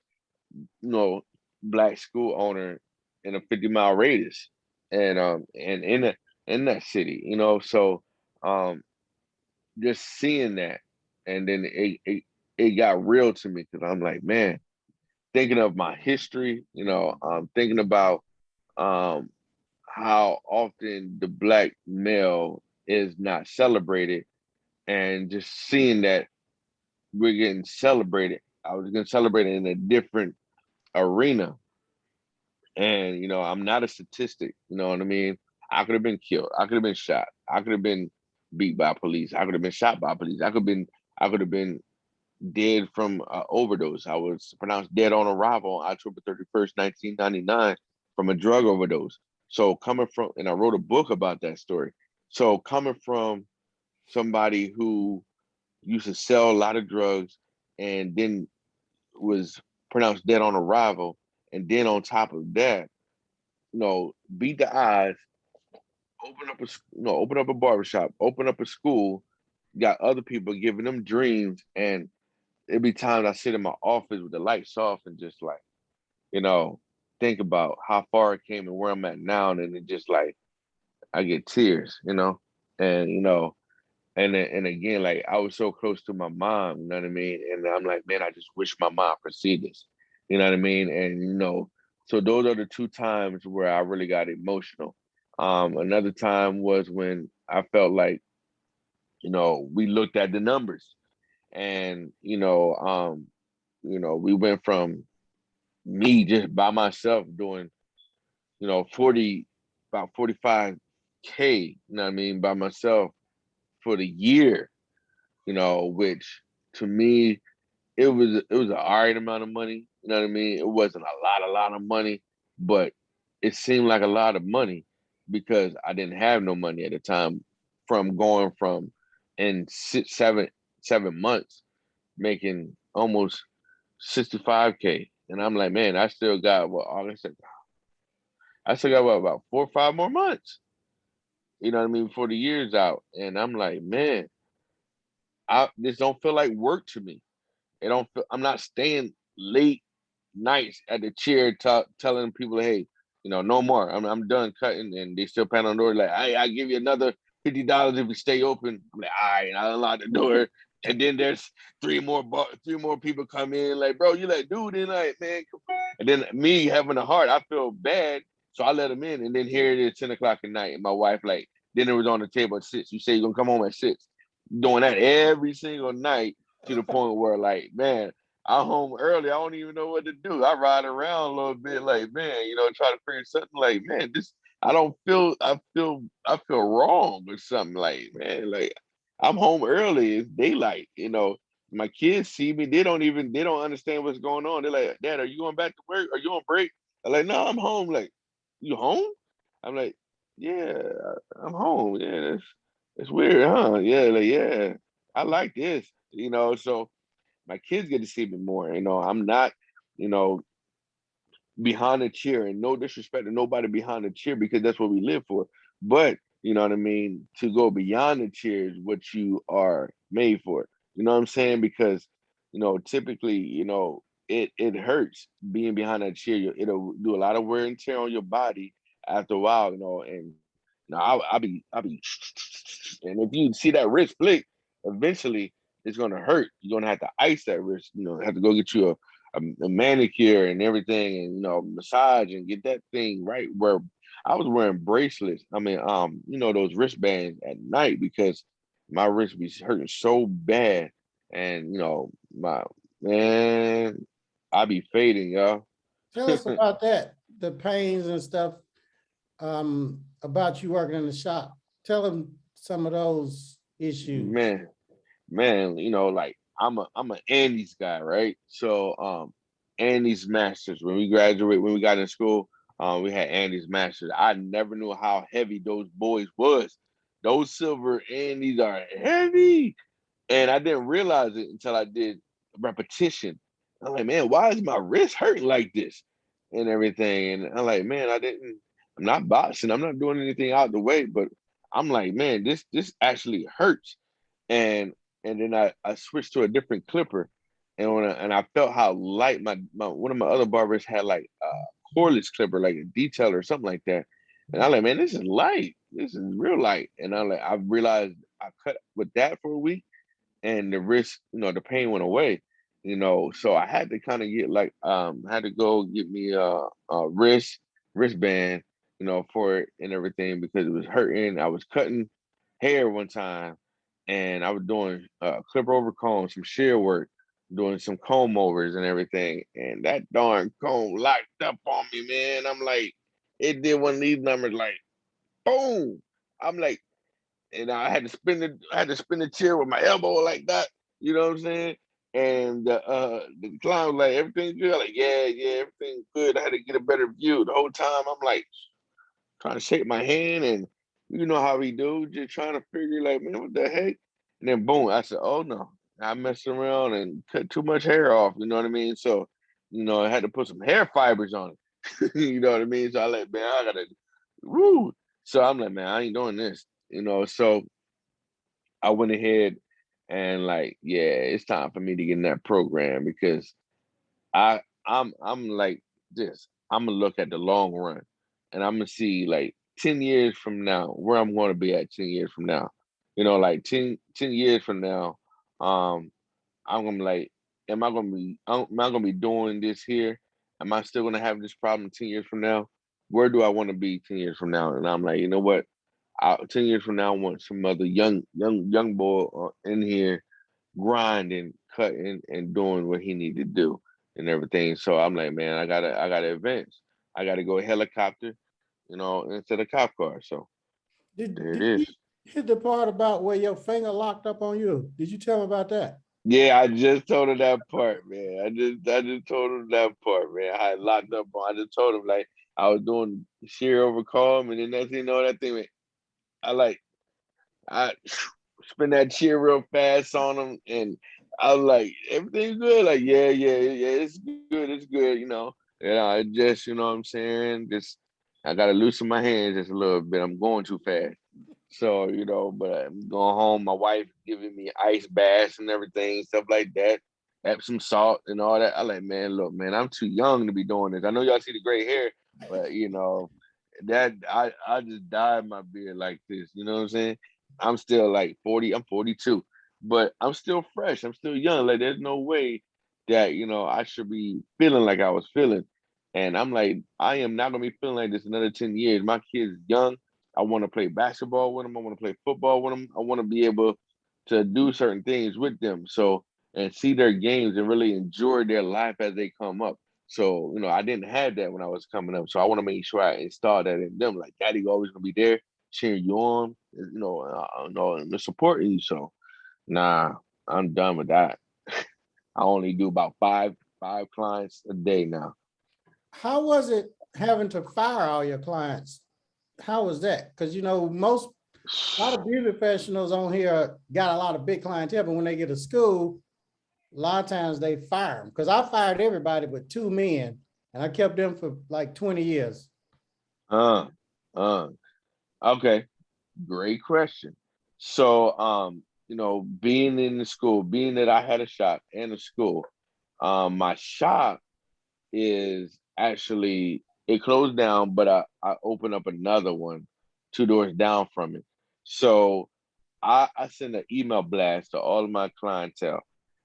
Black school owner in a 50-mile radius, and in that city, So just seeing that, and then it got real to me because I'm like, man, thinking of my history, thinking about how often the Black male is not celebrated, and just seeing that we're getting celebrated. I was getting celebrated in a different arena. And, I'm not a statistic, you know what I mean? I could have been killed. I could have been shot. I could have been beat by police. I could have been shot by police. I could have been dead from overdose. I was pronounced dead on arrival on October 31st, 1999 from a drug overdose. So coming from, and I wrote a book about that story. So coming from somebody who used to sell a lot of drugs and then was pronounced dead on arrival, and then on top of that, beat the odds, open up a barbershop, open up a school, got other people giving them dreams, and it'd be times I sit in my office with the lights off and just like, think about how far it came and where I'm at now, and then it just like I get tears, and and again, like I was so close to my mom, you know what I mean? And I'm like, man, I just wish my mom could see this, you know what I mean? And so those are the 2 times where I really got emotional. Another time was when I felt like, we looked at the numbers, and we went from me just by myself doing, 45K, you know what I mean, by myself for the year, which to me, it was an all right amount of money. You know what I mean? It wasn't a lot of money, but it seemed like a lot of money because I didn't have no money at the time, from going from in 7 months making almost 65K. And I'm like, man, I still got about 4 or 5 more months. You know what I mean? Before the year's out. And I'm like, man, this don't feel like work to me. I'm not staying late nights at the chair telling people, hey, no more. I'm done cutting, and they still pound on the door like, I give you another $50 if you stay open. I'm like, all right, I unlock the door. And then there's three more people come in like, bro, you like, dude, and like, man, come on. And then me having a heart, I feel bad. So I let them in. And then here it is, 10 o'clock at night. And my wife, like, dinner was on the table at 6. You say you're going to come home at 6. Doing that every single night to the point where, like, man, I'm home early. I don't even know what to do. I ride around a little bit like, man, you know, try to figure something like, man, this, I feel wrong or something like, man, like, I'm home early. It's daylight. You know, my kids see me. They don't understand what's going on. They're like, Dad, are you going back to work? Are you on break? I'm like, no, I'm home. Like, you home? I'm like, yeah, I'm home. Yeah, that's weird, huh? Yeah, like, yeah, I like this. You know, so my kids get to see me more. You know, I'm not, you know, behind a chair, and no disrespect to nobody behind a chair because that's what we live for. But you know what I mean? To go beyond the chair is what you are made for. You know what I'm saying? Because, you know, typically, you know, it hurts being behind that chair. It'll do a lot of wear and tear on your body after a while, you know, and now I'll be, and if you see that wrist flick, eventually it's gonna hurt. You're gonna have to ice that wrist. You know, have to go get you a manicure and everything, and you know, massage and get that thing right. Where I was wearing bracelets. I mean, you know, those wristbands at night because my wrist be hurting so bad, and you know, my man, I be fading, y'all. Tell us about that, the pains and stuff, about you working in the shop. Tell them some of those issues. Man, you know, like I'm a Andes guy, right? So Andes Masters. When we graduated, when we got in school, we had Andes Masters. I never knew how heavy those boys was. Those silver Andes are heavy. And I didn't realize it until I did repetition. I'm like, man, why is my wrist hurting like this? And everything. And I'm like, man, I'm not boxing, I'm not doing anything out the way, but I'm like, man, this actually hurts. And then I switched to a different clipper, and I felt how light my one of my other barbers had like a cordless clipper, like a detail or something like that. And I'm like, man, this is light. This is real light. And I realized I cut with that for a week, and the wrist, you know, the pain went away. You know, so I had to kind of get like had to go get me a wristband, you know, for it and everything because it was hurting. I was cutting hair one time, and I was doing clipper over comb, some shear work, doing some comb overs and everything. And that darn comb locked up on me, man. I'm like, it did one of these numbers like boom. I'm like, and I had to spin the chair with my elbow like that. You know what I'm saying? And the client was like, everything good? Like, yeah, everything good. I had to get a better view. The whole time I'm like trying to shake my hand, and you know how we do, just trying to figure like, man, what the heck? And then boom, I said, oh no, I messed around and cut too much hair off. You know what I mean? So, you know, I had to put some hair fibers on it. You know what I mean? So I like, man, I gotta, woo. So I'm like, man, I ain't doing this. You know, so I went ahead and like, yeah, it's time for me to get in that program because I'm like this. I'm gonna look at the long run, and I'm gonna see like 10 years from now where I'm going to be at 10 years from now. You know, like 10 years from now, I'm gonna be like, am I gonna be doing this here? Am I still gonna have this problem 10 years from now? Where do I want to be 10 years from now? And I'm like, you know what? 10 years from now, I want some other young boy in here grinding, cutting, and doing what he need to do and everything. So I'm like, man, I gotta advance. I gotta go helicopter, you know, instead of cop car. So there it Did you is. hit the part about where your finger locked up on you? Did you tell me about that? Yeah, I just told her that part, man. I just told him that part, man. I had locked up on. I just told him like I was doing shear over calm, and then next thing you know, that thing went. I like I spin that chair real fast on him, and I was like, everything's good. Like, yeah, it's good, you know. And I just, you know what I'm saying? Just I gotta loosen my hands just a little bit. I'm going too fast. So, you know, but I'm going home. My wife giving me ice baths and everything, stuff like that. Epsom salt and all that. I like, man, look, man, I'm too young to be doing this. I know y'all see the gray hair, but you know, that I just dyed my beard like this. You know what I'm saying? I'm still like 40. I'm 42. but I'm still fresh. I'm still young. Like there's no way that, you know, I should be feeling like I was feeling. And I'm like, I am not gonna be feeling like this another 10 years. My kid's young. I want to play basketball with them. I want to play football with them. I want to be able to do certain things with them. So and see their games and really enjoy their life as they come up. So, you know, I didn't have that when I was coming up. So I want to make sure I install that in them. Like daddy always gonna be there, cheering you on, and supporting you. So nah, I'm done with that. I only do about five clients a day now. How was it having to fire all your clients? How was that? Because you know, a lot of beauty professionals on here got a lot of big clientele, but when they get to school, a lot of times they fire them. Because I fired everybody but 2 men, and I kept them for like 20 years. Uh, uh, okay, great question. So, you know, being in the school, being that I had a shop and a school, my shop is actually it closed down, but I opened up another one 2 doors down from it. So I send an email blast to all of my clientele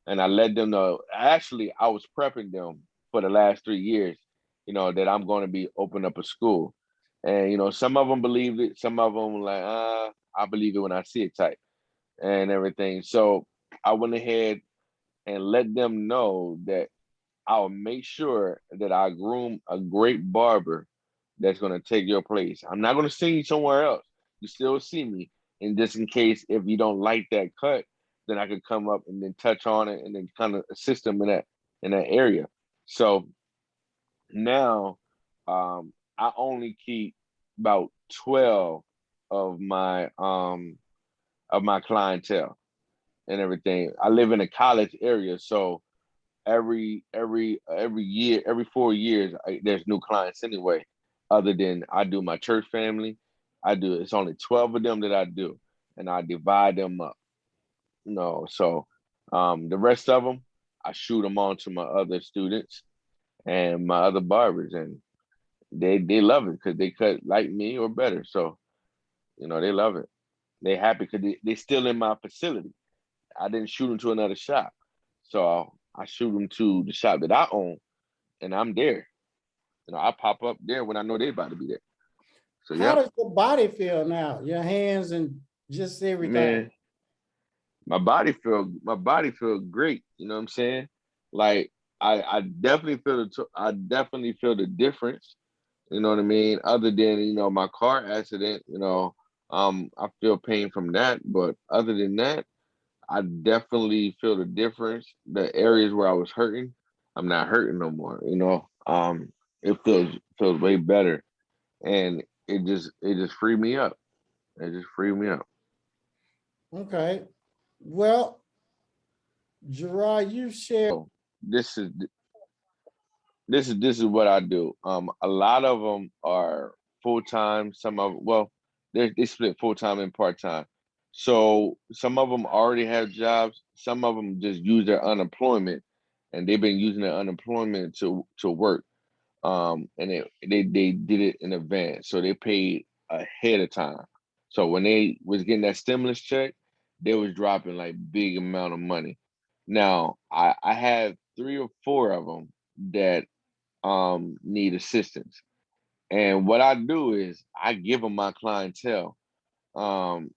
and I let them know. Actually, I was prepping them for the last 3 years, you know, that I'm going to be opening up a school. And, you know, some of them believed it. Some of them were like, I believe it when I see it type and everything. So I went ahead and let them know that I'll make sure that I groom a great barber that's going to take your place. I'm not going to send you somewhere else. You still see me. And just in case if you don't like that cut, then I could come up and then touch on it and then kind of assist them in that area. So now I only keep about 12 of my clientele and everything. I live in a college area, so every year, every 4 years, there's new clients anyway. Other than I do my church family, it's only 12 of them that I do, and I divide them up. You know, so the rest of them, I shoot them on to my other students and my other barbers, and they love it because they cut like me or better. So you know they love it. They happy because they still in my facility. I didn't shoot them to another shop, so I shoot them to the shop that I own, and I'm there. You know, I pop up there when I know they about to be there. So How yeah, does your body feel now? Your hands and just everything. man, my body feel great. You know what I'm saying? Like I definitely I definitely feel the difference. You know what I mean? Other than, you know, my car accident, you know, I feel pain from that. But other than that, I definitely feel the difference. The areas where I was hurting, I'm not hurting no more. You know, it feels way better, and it just freed me up. It just freed me up. Okay. Well, Gerard, you shared. So this is this is what I do. A lot of them are full time. Some of well, they split full time and part time. So some of them already have jobs. Some of them just use their unemployment, and they've been using their unemployment to work. And they did it in advance, so they paid ahead of time. So when they was getting that stimulus check, they was dropping like big amount of money. Now I have 3 or 4 of them that need assistance. And what I do is I give them my clientele, um,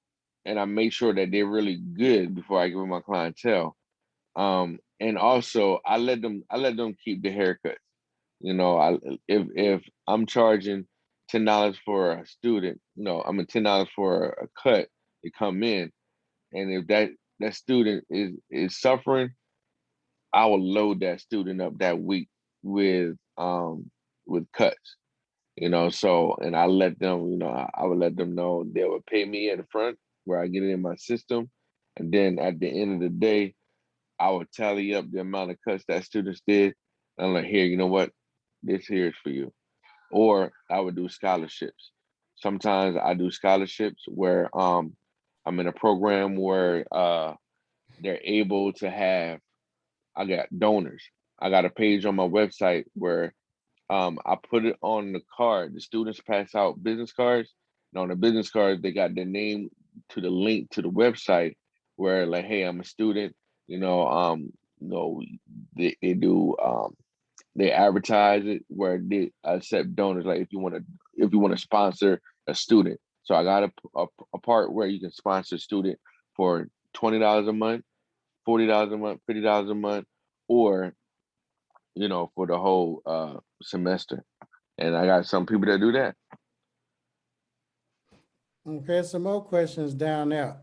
and I make sure that they're really good before I give them my clientele. And also I let them keep the haircuts. You know, if I'm charging $10 for a student, you know, I'm a $10 for a cut to come in, and if that student is suffering, I will load that student up that week with cuts, you know. So and I let them, you know, I would let them know they would pay me in the front where I get it in my system. And then at the end of the day, I would tally up the amount of cuts that students did. And I'm like, here, you know what? This here is for you. Or I would do scholarships. Sometimes I do scholarships where I'm in a program where they're able to have I got donors. I got a page on my website where I put it on the card. The students pass out business cards, and on the business cards they got their name to the link to the website where like, hey, I'm a student, they do they advertise it where they accept donors. Like if you want to sponsor a student, so I got a part where you can sponsor a student for $20 a month, $40 a month, $50 a month, or for the whole semester. And I got some people that do that. Okay, some more questions down there.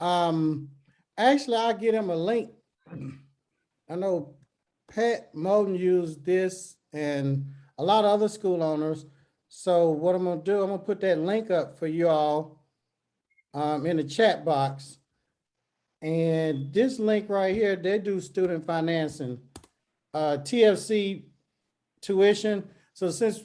Actually, I'll get him a link. I know Pat Moden used this and a lot of other school owners. So what I'm gonna do, I'm gonna put that link up for you all in the chat box. And this link right here, they do student financing, TFC tuition. So since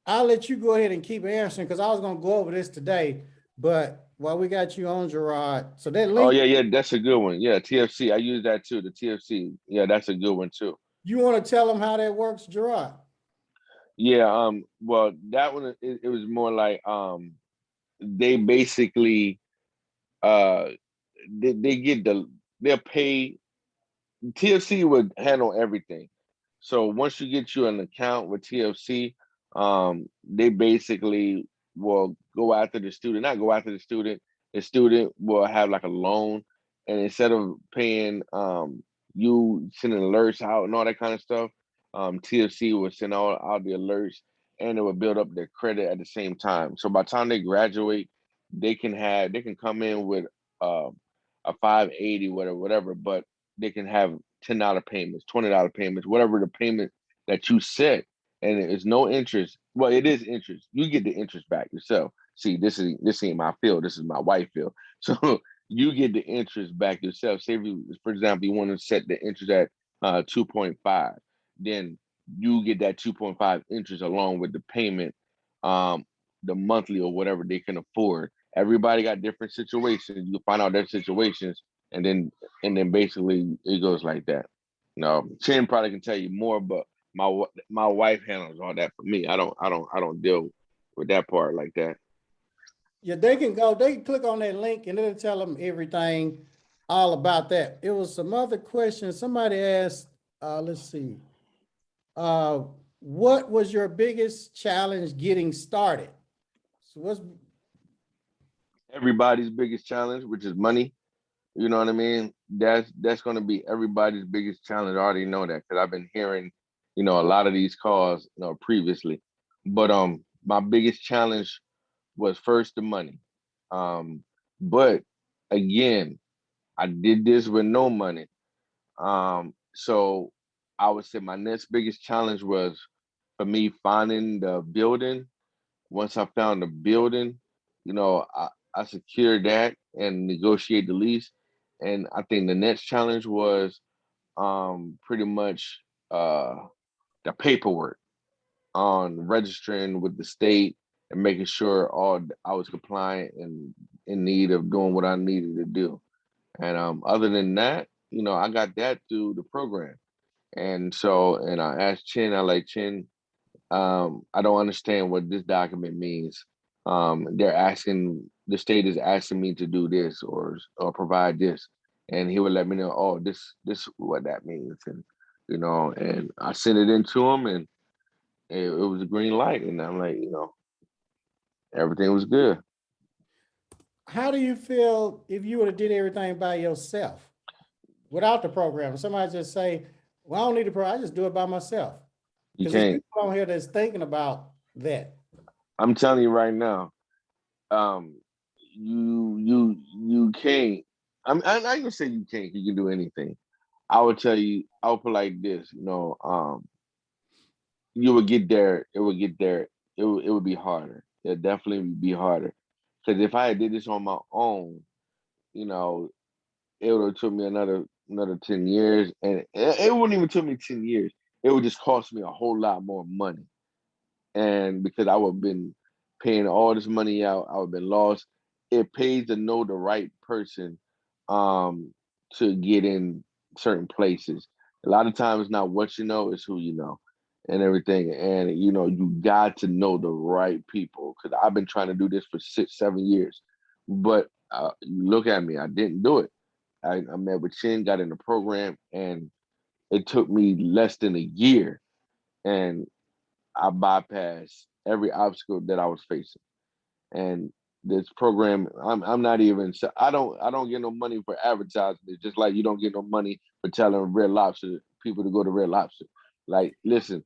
I'll let you go ahead and keep answering, because I was gonna go over this today, but while we got you on, Gerard, so that link. Oh yeah, that's a good one. Yeah, TFC, I use that too. The TFC, yeah, that's a good one too. You want to tell them how that works, Gerard? Yeah, well, that one it was more like they basically they'll pay. TFC would handle everything. So once you get you an account with TFC, they basically will go after the student, not go after the student will have like a loan, and instead of paying you sending alerts out and all that kind of stuff, TFC will send out the alerts, and it will build up their credit at the same time. So by the time they graduate, they can come in with a 580, whatever, but they can have $10 payments, $20 payments, whatever the payment that you set, and it's no interest. Well, it is interest. You get the interest back yourself. See, this ain't my field. This is my wife field. So you get the interest back yourself. Say, for example, you want to set the interest at 2.5, then you get that 2.5 interest along with the payment, the monthly or whatever they can afford. Everybody got different situations. You find out their situations, and then basically it goes like that. No, Chin probably can tell you more, but my wife handles all that for me. I don't deal with that part like that. Yeah, they can click on that link and it'll tell them everything all about that. It was some other questions. Somebody asked, let's see. What was your biggest challenge getting started? So what's everybody's biggest challenge, which is money? You know what I mean? That's going to be everybody's biggest challenge. I already know that because I've been hearing, a lot of these calls, previously. But my biggest challenge was first the money. But again, I did this with no money. So I would say my next biggest challenge was for me finding the building. Once I found the building, I secured that and negotiate the lease. And I think the next challenge was pretty much the paperwork on registering with the state and making sure I was compliant and in need of doing what I needed to do. And other than that, I got that through the program. And I asked Chin, Chin, I don't understand what this document means. The state is asking me to do this or provide this. And he would let me know, oh, this what that means. And I sent it into him, and it was a green light. And I'm like, everything was good. How do you feel if you would have did everything by yourself without the program? Somebody just say, well, I don't need the program, I just do it by myself. You Because there's can't. people on here that's thinking about that. I'm telling you right now, you can't. I'm not gonna say you can't. You can do anything. I would tell you. I would put like this. You would get there. It would get there. It would be harder. It definitely would be harder. Because if I did this on my own, you know, it would have took me another 10 years, and it wouldn't even took me 10 years. It would just cost me a whole lot more money. And because I would have been paying all this money out, I would have been lost. It pays to know the right person to get in certain places. A lot of times, it's not what you know, it's who you know and everything. And you got to know the right people, because I've been trying to do this for 6, 7 years. But look at me, I didn't do it. I met with Chin, got in the program, and it took me less than a year, and I bypassed every obstacle that I was facing. And this program, I'm not even, I don't get no money for advertising it, just like you don't get no money for telling Red Lobster people to go to Red Lobster. Like, listen,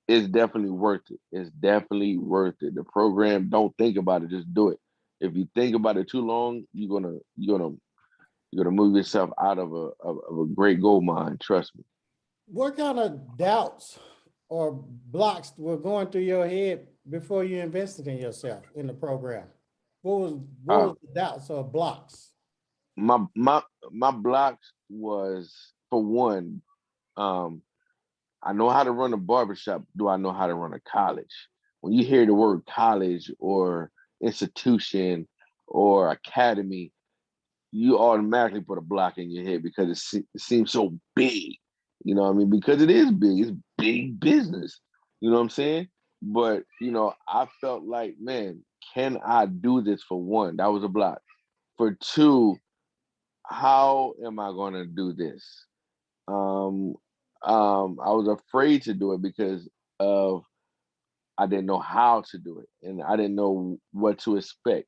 it's definitely worth it. It's definitely worth it. The program, don't think about it, just do it. If you think about it too long, you're gonna move yourself out of a great gold mine. Trust me. What kind of doubts or blocks were going through your head before you invested in yourself in the program? What Uh, was the doubts or blocks? my blocks was, for one, um, I know how to run a barbershop. Do I know how to run a college? When you hear the word college or institution or academy, you automatically put a block in your head because it seems so big. You know what I mean? Because it is big. It's big business. You know what I'm saying? But, I felt like, man, can I do this? For one? That was a block. For two, how am I going to do this? Um, I was afraid to do it because of I didn't know how to do it and I didn't know what to expect.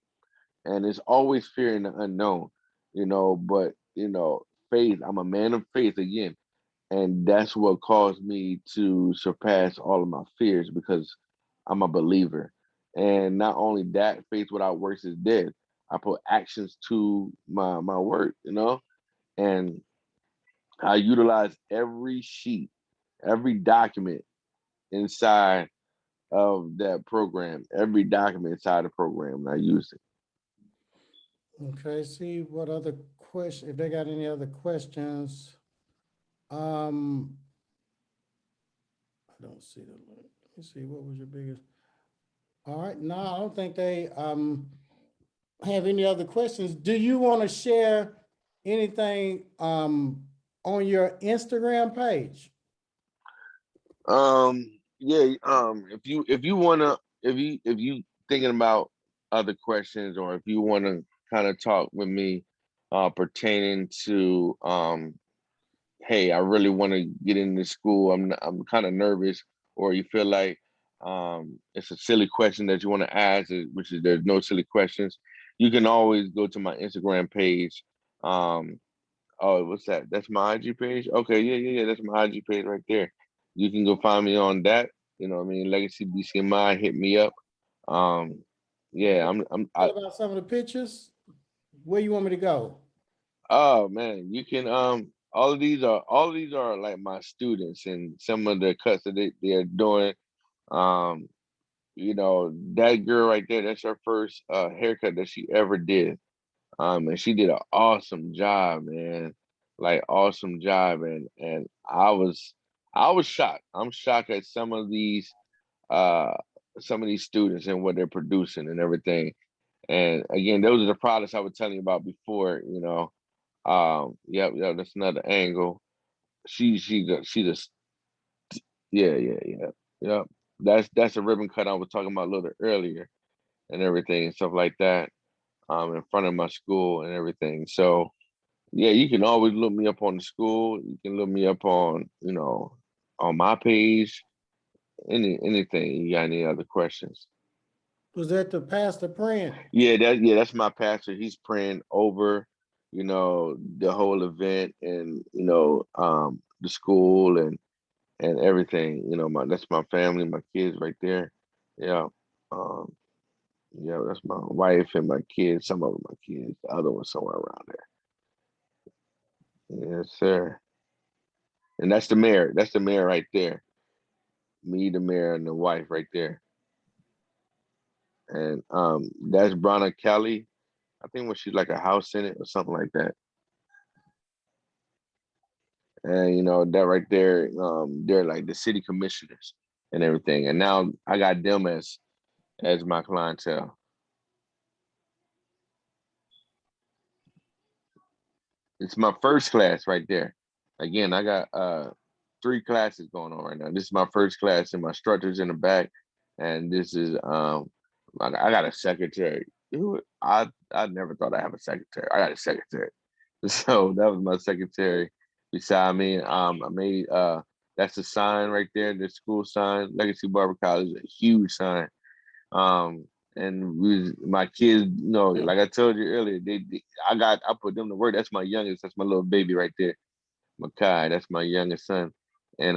And it's always fear in the unknown, but faith, I'm a man of faith again. And that's what caused me to surpass all of my fears because I'm a believer. And not only that, faith without works is dead. I put actions to my work, and I utilize every sheet, every document inside of that program, every document inside the program, and I use it. Okay, see what other question, if they got any other questions. Um, I don't see the link. Let me see, what was your biggest? All right, no, I don't think they have any other questions. Do you want to share anything on your Instagram page? Yeah, if you thinking about other questions, or if you want to kind of talk with me pertaining to hey, I really want to get into school. I'm kind of nervous, or you feel like it's a silly question that you want to ask, which is there's no silly questions. You can always go to my Instagram page. Oh, what's that? That's my IG page. Okay, yeah. That's my IG page right there. You can go find me on that. You know what I mean? LegacyBCMI, hit me up. Um, yeah, What about some of the pictures? Where you want me to go? oh man, you can all of these are like my students and some of the cuts that they're doing. Um, that girl right there, that's her first haircut that she ever did. And she did an awesome job, man. Like, awesome job. And I was shocked. I'm shocked at uh some of these students and what they're producing and everything. And again, those are the products I was telling you about before, yep, that's another angle. She just yeah. Yep. That's a ribbon cut I was talking about a little bit earlier and everything and stuff like that. In front of my school and everything. So yeah, you can always look me up on the school. You can look me up on my page. Anything. You got any other questions? Was that the pastor praying? Yeah, that's my pastor. He's praying over, the whole event and the school and everything. That's my family, my kids right there. Yeah. Um, yeah, that's my wife and my kids, some of them my kids, the other one somewhere around there. Yes, sir. And that's the mayor. That's the mayor right there. Me, the mayor, and the wife right there. And that's Bronna Kelly. I think when she's like a house senate or something like that. And that right there, they're like the city commissioners and everything. And now I got them as my clientele. It's my first class right there. Again, I got 3 classes going on right now. This is my first class, and my instructor's in the back. And this is I got a secretary. I never thought I'd have a secretary. I got a secretary. So that was my secretary beside me. I made that's the sign right there, the school sign, Legacy Barber College, a huge sign. And my kids, like I told you earlier, I put them to work. That's my youngest, that's my little baby right there. Makai, that's my youngest son. And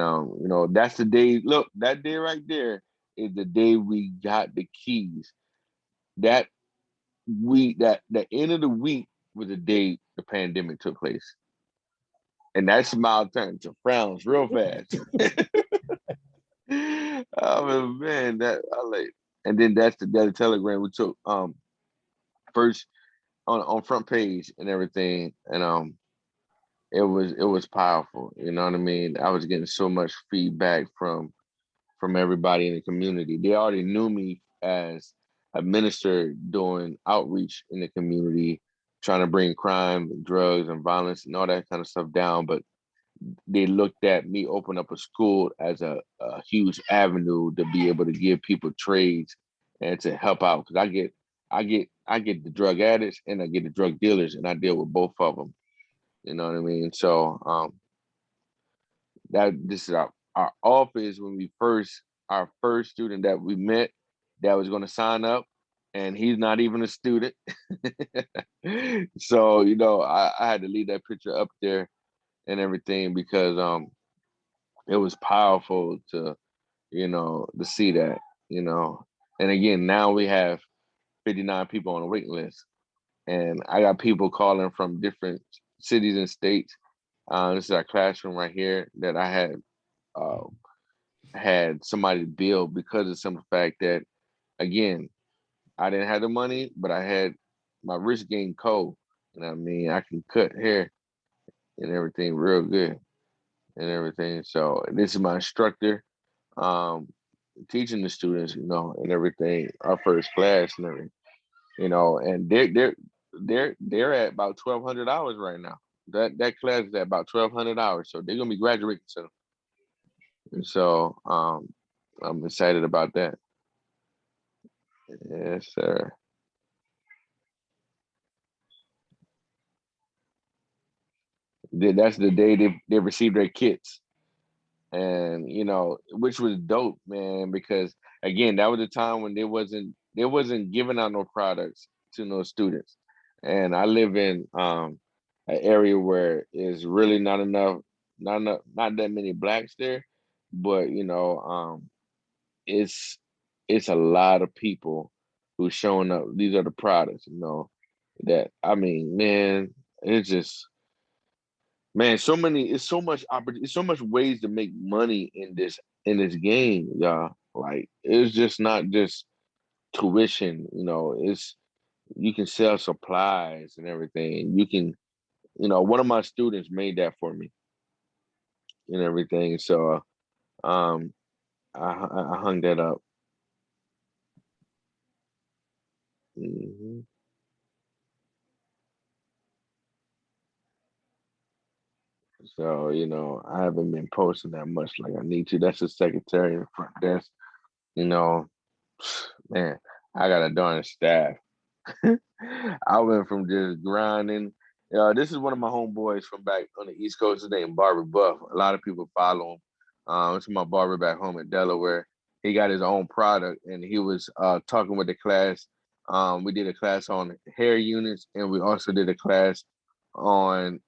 that's the day. Look, that day right there is the day we got the keys. That the end of the week was the day the pandemic took place. And that smile turned to frowns real fast. Oh man, that I like. And then that's the telegram we took first on front page and everything. And it was powerful. You know what I mean? I was getting so much feedback from everybody in the community. They already knew me as a minister doing outreach in the community, trying to bring crime, drugs, and violence and all that kind of stuff down. But they looked at me open up a school as a huge avenue to be able to give people trades and to help out. Because I get the drug addicts and I get the drug dealers, and I deal with both of them. You know what I mean? So this is our office when our first student that we met that was going to sign up, and he's not even a student. So I had to leave that picture up there and everything because it was powerful to see that. And again, now we have 59 people on the waiting list, and I got people calling from different cities and states. This is our classroom right here that I had somebody build because of some fact that, again, I didn't have the money, but I had my wrist game cold. You know what I mean? I can cut hair and everything real good and everything. So this is my instructor teaching the students, and everything, our first class and everything, and they're at about 1,200 hours right now. That class is at about 1,200 hours. So they're gonna be graduating soon. And so I'm excited about that. Yes, sir. That's the day they received their kits, and which was dope, man. Because again, that was the time when they wasn't giving out no products to no students, and I live in an area where it's really not that many blacks there, but it's a lot of people who's showing up. These are the products, that I mean, man, it's just. Man, it's so much opportunity, it's so much ways to make money in this game, y'all. Like it's just not just tuition, it's you can sell supplies and everything. You can, one of my students made that for me and everything. So um I hung that up. Mhm. So, I haven't been posting that much like I need to. That's the secretary and front desk, you know, man, I got a darn staff. I went from just grinding. This is one of my homeboys from back on the East Coast. His name 𝗵𝗹. A lot of people follow him. It's my barber back home in Delaware. He got his own product, and he was talking with the class. We did a class on hair units, and we also did a class on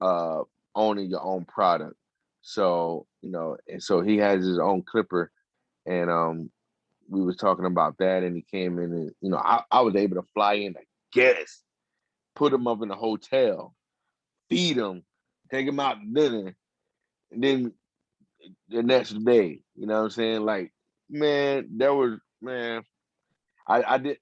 uh, owning your own product. So and so he has his own clipper, and we was talking about that, and he came in, and I was able to fly in a guest, put him up in a hotel, feed him, take him out to dinner, and then the next day, you know what I'm saying? Like, man, that was man. I did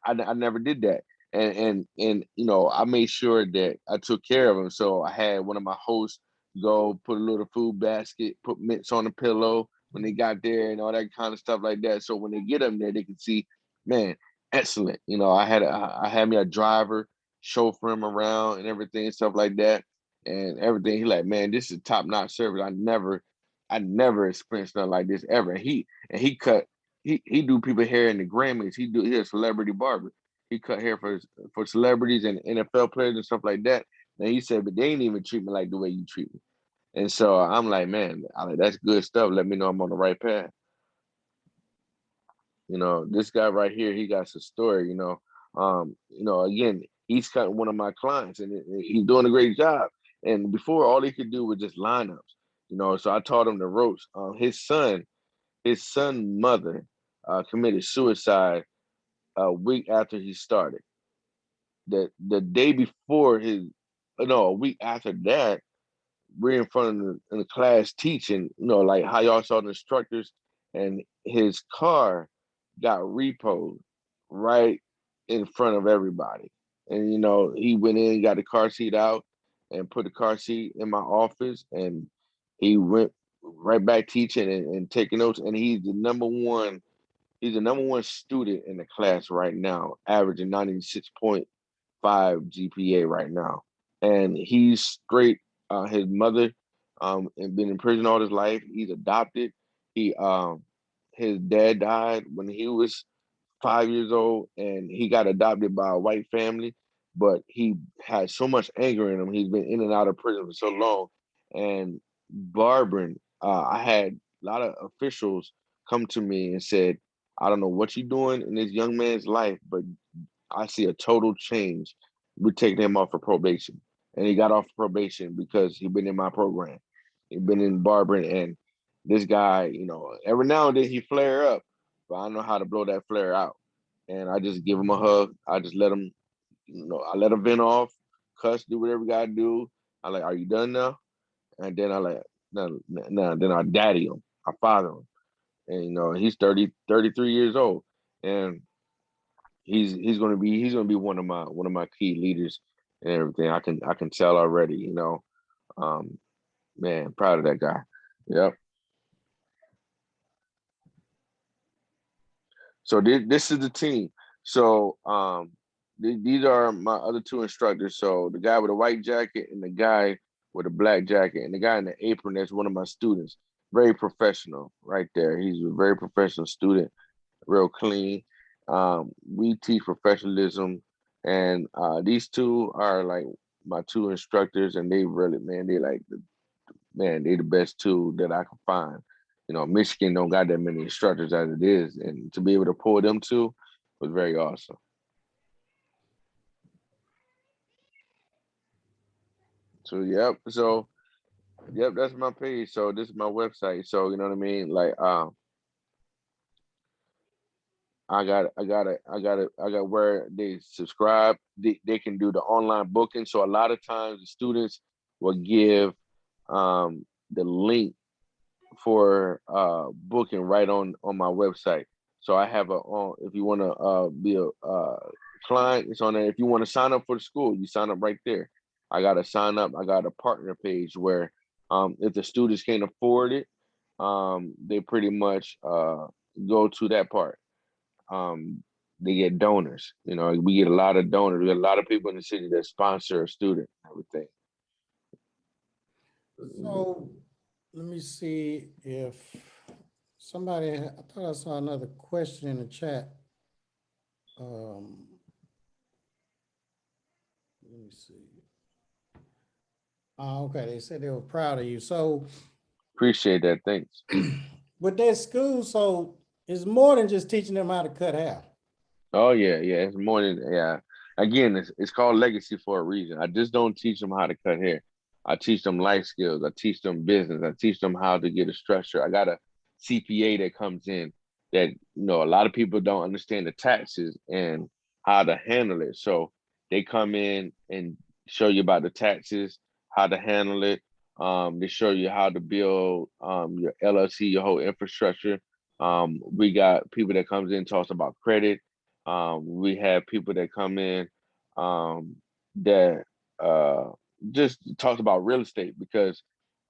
I never did that, and I made sure that I took care of him. So I had one of my hosts go put a little food basket, put mints on the pillow when they got there, and all that kind of stuff like that. So when they get them there, they can see, man, excellent. I had me a driver chauffeur him around and everything, stuff like that, and everything. He like, man, this is top notch service. I never experienced nothing like this ever. And he cut he do people hair in the Grammys. He a celebrity barber. He cut hair for celebrities and NFL players and stuff like that. And he said, but they ain't even treat me like the way you treat me. And so I'm like, man, that's good stuff. Let me know I'm on the right path. You know, this guy right here, he got some story, again, he's kind of one of my clients and he's doing a great job. And before, all he could do was just lineups, so I taught him the ropes. His son mother committed suicide a week after he started. The day before a week after that, we're in front of the class teaching, like how y'all saw the instructors, and his car got repoed right in front of everybody. And, he went in, got the car seat out and put the car seat in my office, and he went right back teaching and taking notes. And he's the number one student in the class right now, averaging 96.5 GPA right now. And he's straight. His mother and been in prison all his life. He's adopted. His dad died when he was 5 years old, and he got adopted by a white family. But he had so much anger in him. He's been in and out of prison for so long. And barbering, I had a lot of officials come to me and said, I don't know what you're doing in this young man's life, but I see a total change. We taking him off of probation. And he got off probation because he'd been in my program. He'd been in barbering. And this guy, every now and then he flare up, but I know how to blow that flare out. And I just give him a hug. I just let him, I let him vent off, cuss, do whatever you gotta do. I like, are you done now? And then I like, no, then I daddy him. I father him. And he's 33 years old. And he's gonna be one of my key leaders and everything. I can tell already, man, proud of that guy. Yep. So this is the team. So these are my other two instructors. So the guy with a white jacket and the guy with a black jacket, and the guy in the apron, that's one of my students. Very professional right there. He's a very professional student, real clean. We teach professionalism, and these two are like my two instructors, and they really, man, they the best two that I can find. Michigan don't got that many instructors as it is, and to be able to pull them two was very awesome. So yep, that's my page. So this is my website. So you know what I mean? Like I got where they subscribe. They can do the online booking. So a lot of times the students will give the link for booking right on my website. So I have if you want to be a client, it's on there. If you want to sign up for the school, you sign up right there. I got to sign up. I got a partner page where if the students can't afford it, they pretty much go to that part. They get donors. We get a lot of donors. We get a lot of people in the city that sponsor a student and everything. So let me see if somebody, I thought I saw another question in the chat. Let me see. Okay, they said they were proud of you. So appreciate that. Thanks. With that school, so it's more than just teaching them how to cut hair. Oh yeah. It's more than, yeah. Again, it's called Legacy for a reason. I just don't teach them how to cut hair. I teach them life skills. I teach them business. I teach them how to get a structure. I got a CPA that comes in that, a lot of people don't understand the taxes and how to handle it. So they come in and show you about the taxes, how to handle it. They show you how to build your LLC, your whole infrastructure. We got people that comes in, talks about credit. We have people that come in that just talks about real estate, because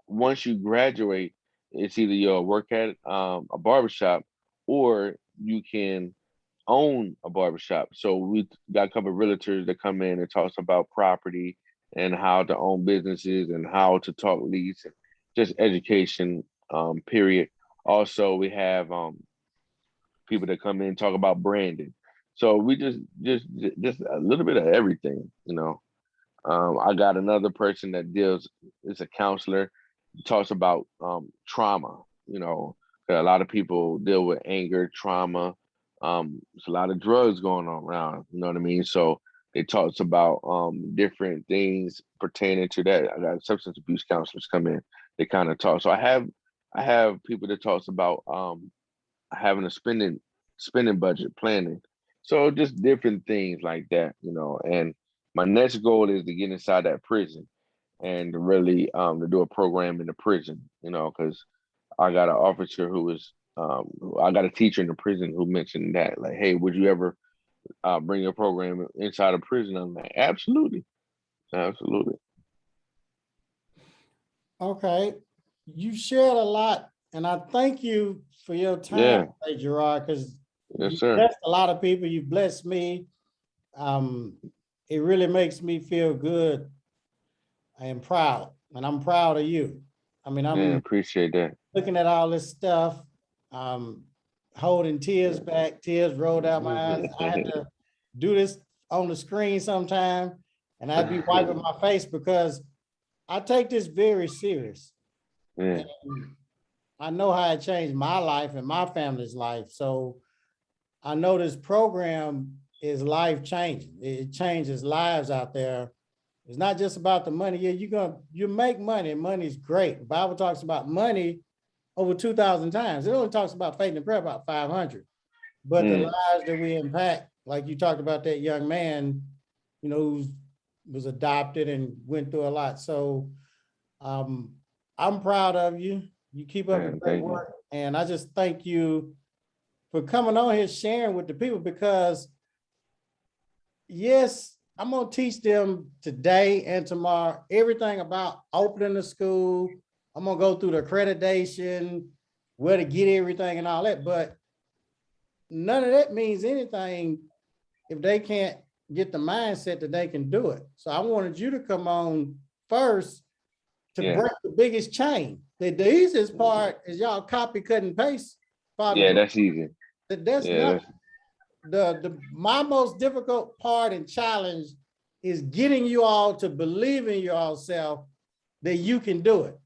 once you graduate, it's either you'll work at a barbershop or you can own a barbershop. So we got a couple of realtors that come in and talks about property and how to own businesses and how to talk leads and just education, period. Also, we have people that come in and talk about branding. So we just a little bit of everything. I got another person that is a counselor, talks about trauma. You know, a lot of people deal with anger, trauma. There's a lot of drugs going on around. You know what I mean? So it talks about different things pertaining to that. I got substance abuse counselors come in. They kind of talk. So I have people that talks about having a spending budget, planning. So just different things like that, you know. And my next goal is to get inside that prison and to really to do a program in the prison, you know, because I got an officer who was I got a teacher in the prison who mentioned that, like, hey, would you ever bring your program inside a prison? I'm like, absolutely, absolutely. Okay, you shared a lot, and I thank you for your time, Yeah, today, Gerard, because yes, you sir. blessed a lot of people. You blessed me. Um, it really makes me feel good and proud, and I'm proud of you. I mean, Yeah, I'm appreciate that. looking at all this stuff, um, holding tears back, tears rolled out my eyes. I had to do this on the screen sometime, and I'd be wiping my face because I take this very serious. Yeah, And I know how it changed my life and my family's life. So I know this program is life changing. It changes lives out there. It's not just about the money. Yeah, you make money, and money's great. The Bible talks about money over 2,000 times. It only talks about faith and prayer about 500. But the lives that we impact, like you talked about that young man, you know, who was adopted and went through a lot. So I'm proud of you. You keep up the man, great thank you. work. And I just thank you for coming on here sharing with the people, because yes, I'm gonna teach them today and tomorrow everything about opening the school. I'm gonna go through the accreditation, where to get everything and all that, but none of that means anything if they can't get the mindset that they can do it. So I wanted you to come on first to Yeah, break the biggest chain. The easiest part is y'all copy, cut, and paste. yeah, that's easy. That's Yeah, not that's my most difficult part and challenge is getting you all to believe in yourself that you can do it,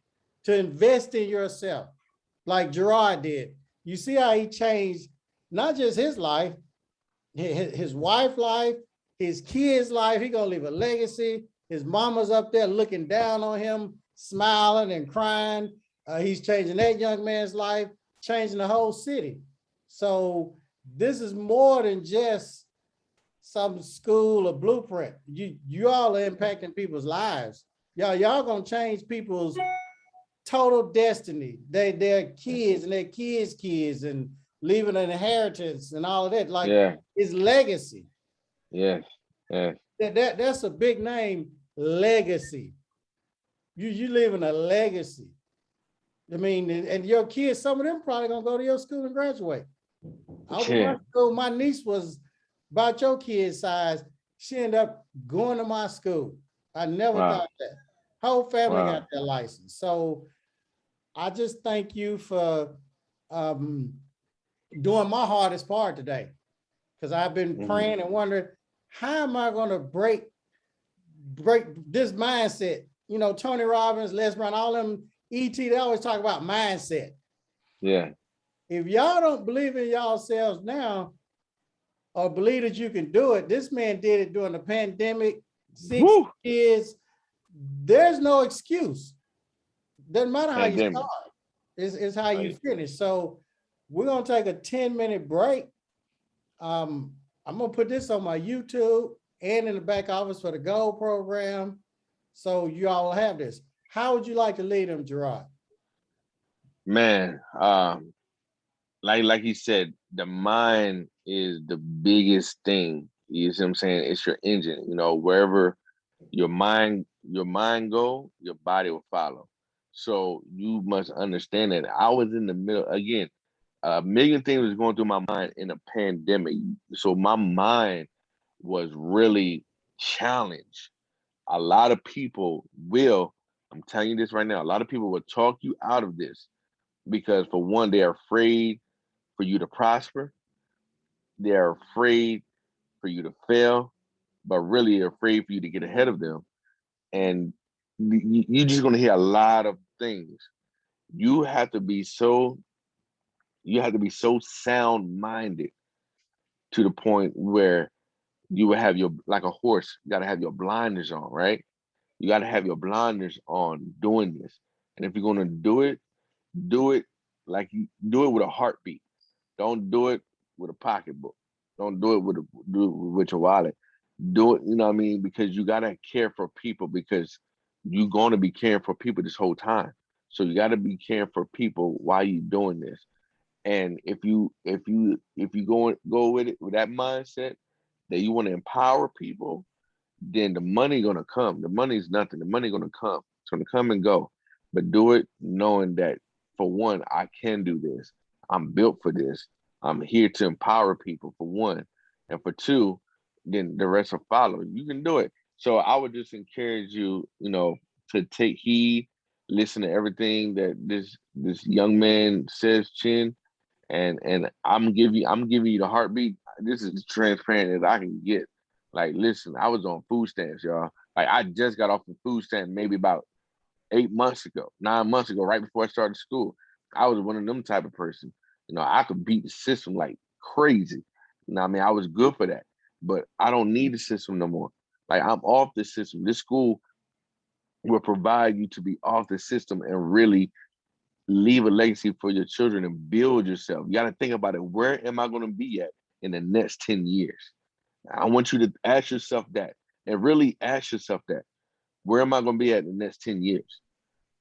to invest in yourself, like Gerard did. You see how he changed not just his life, his wife's life, his kids' life. He gonna leave a legacy. His mama's up there looking down on him, smiling and crying. He's changing that young man's life, changing the whole city. So this is more than just some school or blueprint. You all are impacting people's lives. Y'all gonna change people's total destiny. Their kids and their kids' kids, and leaving an inheritance and all of that. Like, yeah, it's legacy. yes, yes, That's a big name, legacy. You leaving a legacy. I mean, and your kids, some of them probably gonna go to your school and graduate. I was in yeah, my school, my niece was about your kid's size. She ended up going to my school. I never wow, thought that. Whole family wow, got their license. So I just thank you for um, doing my hardest part today, because I've been praying and wondering, how am I going to break this mindset? You know, Tony Robbins, Les Brown, all them ET, they always talk about mindset. yeah, If y'all don't believe in yourselves now, or believe that you can do it, this man did it during the pandemic, 6 woo, kids. There's no excuse. Doesn't matter how you pandemic, start, it's how you finish. So we're gonna take a 10-minute break. I'm gonna put this on my YouTube and in the back office for the Gold program, so you all will have this. How would you like to lead them, Gerard? man. Like he said, the mind is the biggest thing. You see what I'm saying? It's your engine. You know, wherever your mind go, your body will follow. So you must understand that. I was in the middle again. A million things was going through my mind in a pandemic. So my mind was really challenged. A lot of people will, I'm telling you this right now, a lot of people will talk you out of this because, for one, they're afraid for you to prosper. They're afraid for you to fail, but really they're afraid for you to get ahead of them. and you're just gonna hear a lot of things. You have to be so sound-minded to the point where you will have your, like a horse, you gotta have your blinders on, right? You gotta have your blinders on doing this. And if you're gonna do it like you do it with a heartbeat. Don't do it with a pocketbook. Don't do it with your wallet. Do it, you know what I mean? Because you gotta care for people, because you're gonna be caring for people this whole time. So you gotta be caring for people while you're doing this. And if you go with it with that mindset that you want to empower people, then the money gonna come. The money's nothing. The money gonna come. It's gonna come and go. But do it knowing that, for one, I can do this. I'm built for this. I'm here to empower people, for one. And for two, then the rest will follow. You can do it. So I would just encourage you, to take heed, listen to everything that this young man says, Chin, and I'm giving you the heartbeat. This is as transparent as I can get. Like, listen, I was on food stamps, y'all. Like, I just got off the food stamp maybe about 9 months ago, right before I started school. I was one of them type of person. I could beat the system like crazy. I mean, I was good for that, but I don't need the system no more. Like, I'm off the system. This school will provide you to be off the system and really leave a legacy for your children and build yourself. You got to think about it. Where am I going to be at in the next 10 years? I want you to ask yourself that, and really ask yourself that. Where am I going to be at in the next 10 years?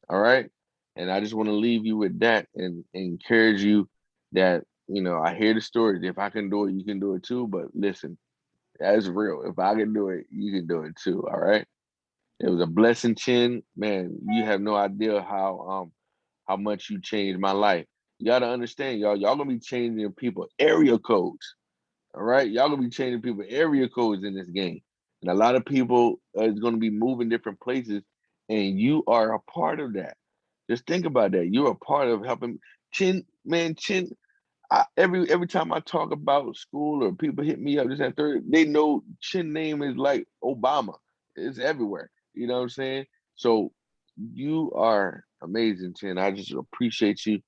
All right. And I just want to leave you with that and encourage you that, I hear the stories. If I can do it, you can do it too. But listen, that's real. If I can do it, you can do it too. All right. It was a blessing, Chin. Man, you have no idea how much you changed my life. You got to understand, y'all gonna be changing people area codes. All right, y'all gonna be changing people area codes in this game, and a lot of people is gonna be moving different places, and you are a part of that. Just think about that. You're a part of helping. Chin, man, Chin. Every time I talk about school or people hit me up, this and third, they know Chin name is like Obama. It's everywhere. You know what I'm saying? So you are amazing, Chin. I just appreciate you.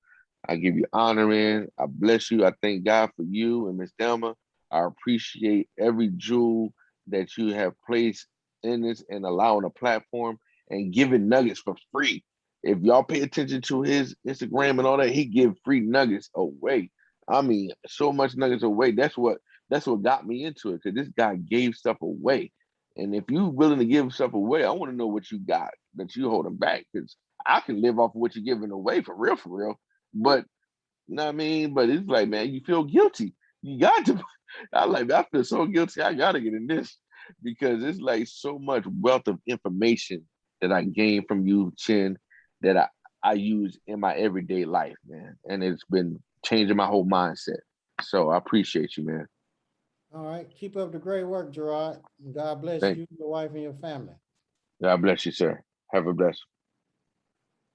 I give you honor, man. I bless you. I thank God for you and Miss Thelma. I appreciate every jewel that you have placed in this and allowing a platform and giving nuggets for free. If y'all pay attention to his Instagram and all that, he give free nuggets away. I mean, so much nuggets away. That's what got me into it, because this guy gave stuff away. And if you're willing to give stuff away, I want to know what you got that you holding back, because I can live off of what you're giving away for real. But you know what I mean? But it's like, man, you feel guilty. You got to. I feel so guilty. I gotta get in this, because it's like so much wealth of information that I gained from you, Chin, that I use in my everyday life, man. And it's been changing my whole mindset. So I appreciate you, man. All right. Keep up the great work, Gerard. God bless Thank you, your wife, and your family. God bless you, sir. Have a blessed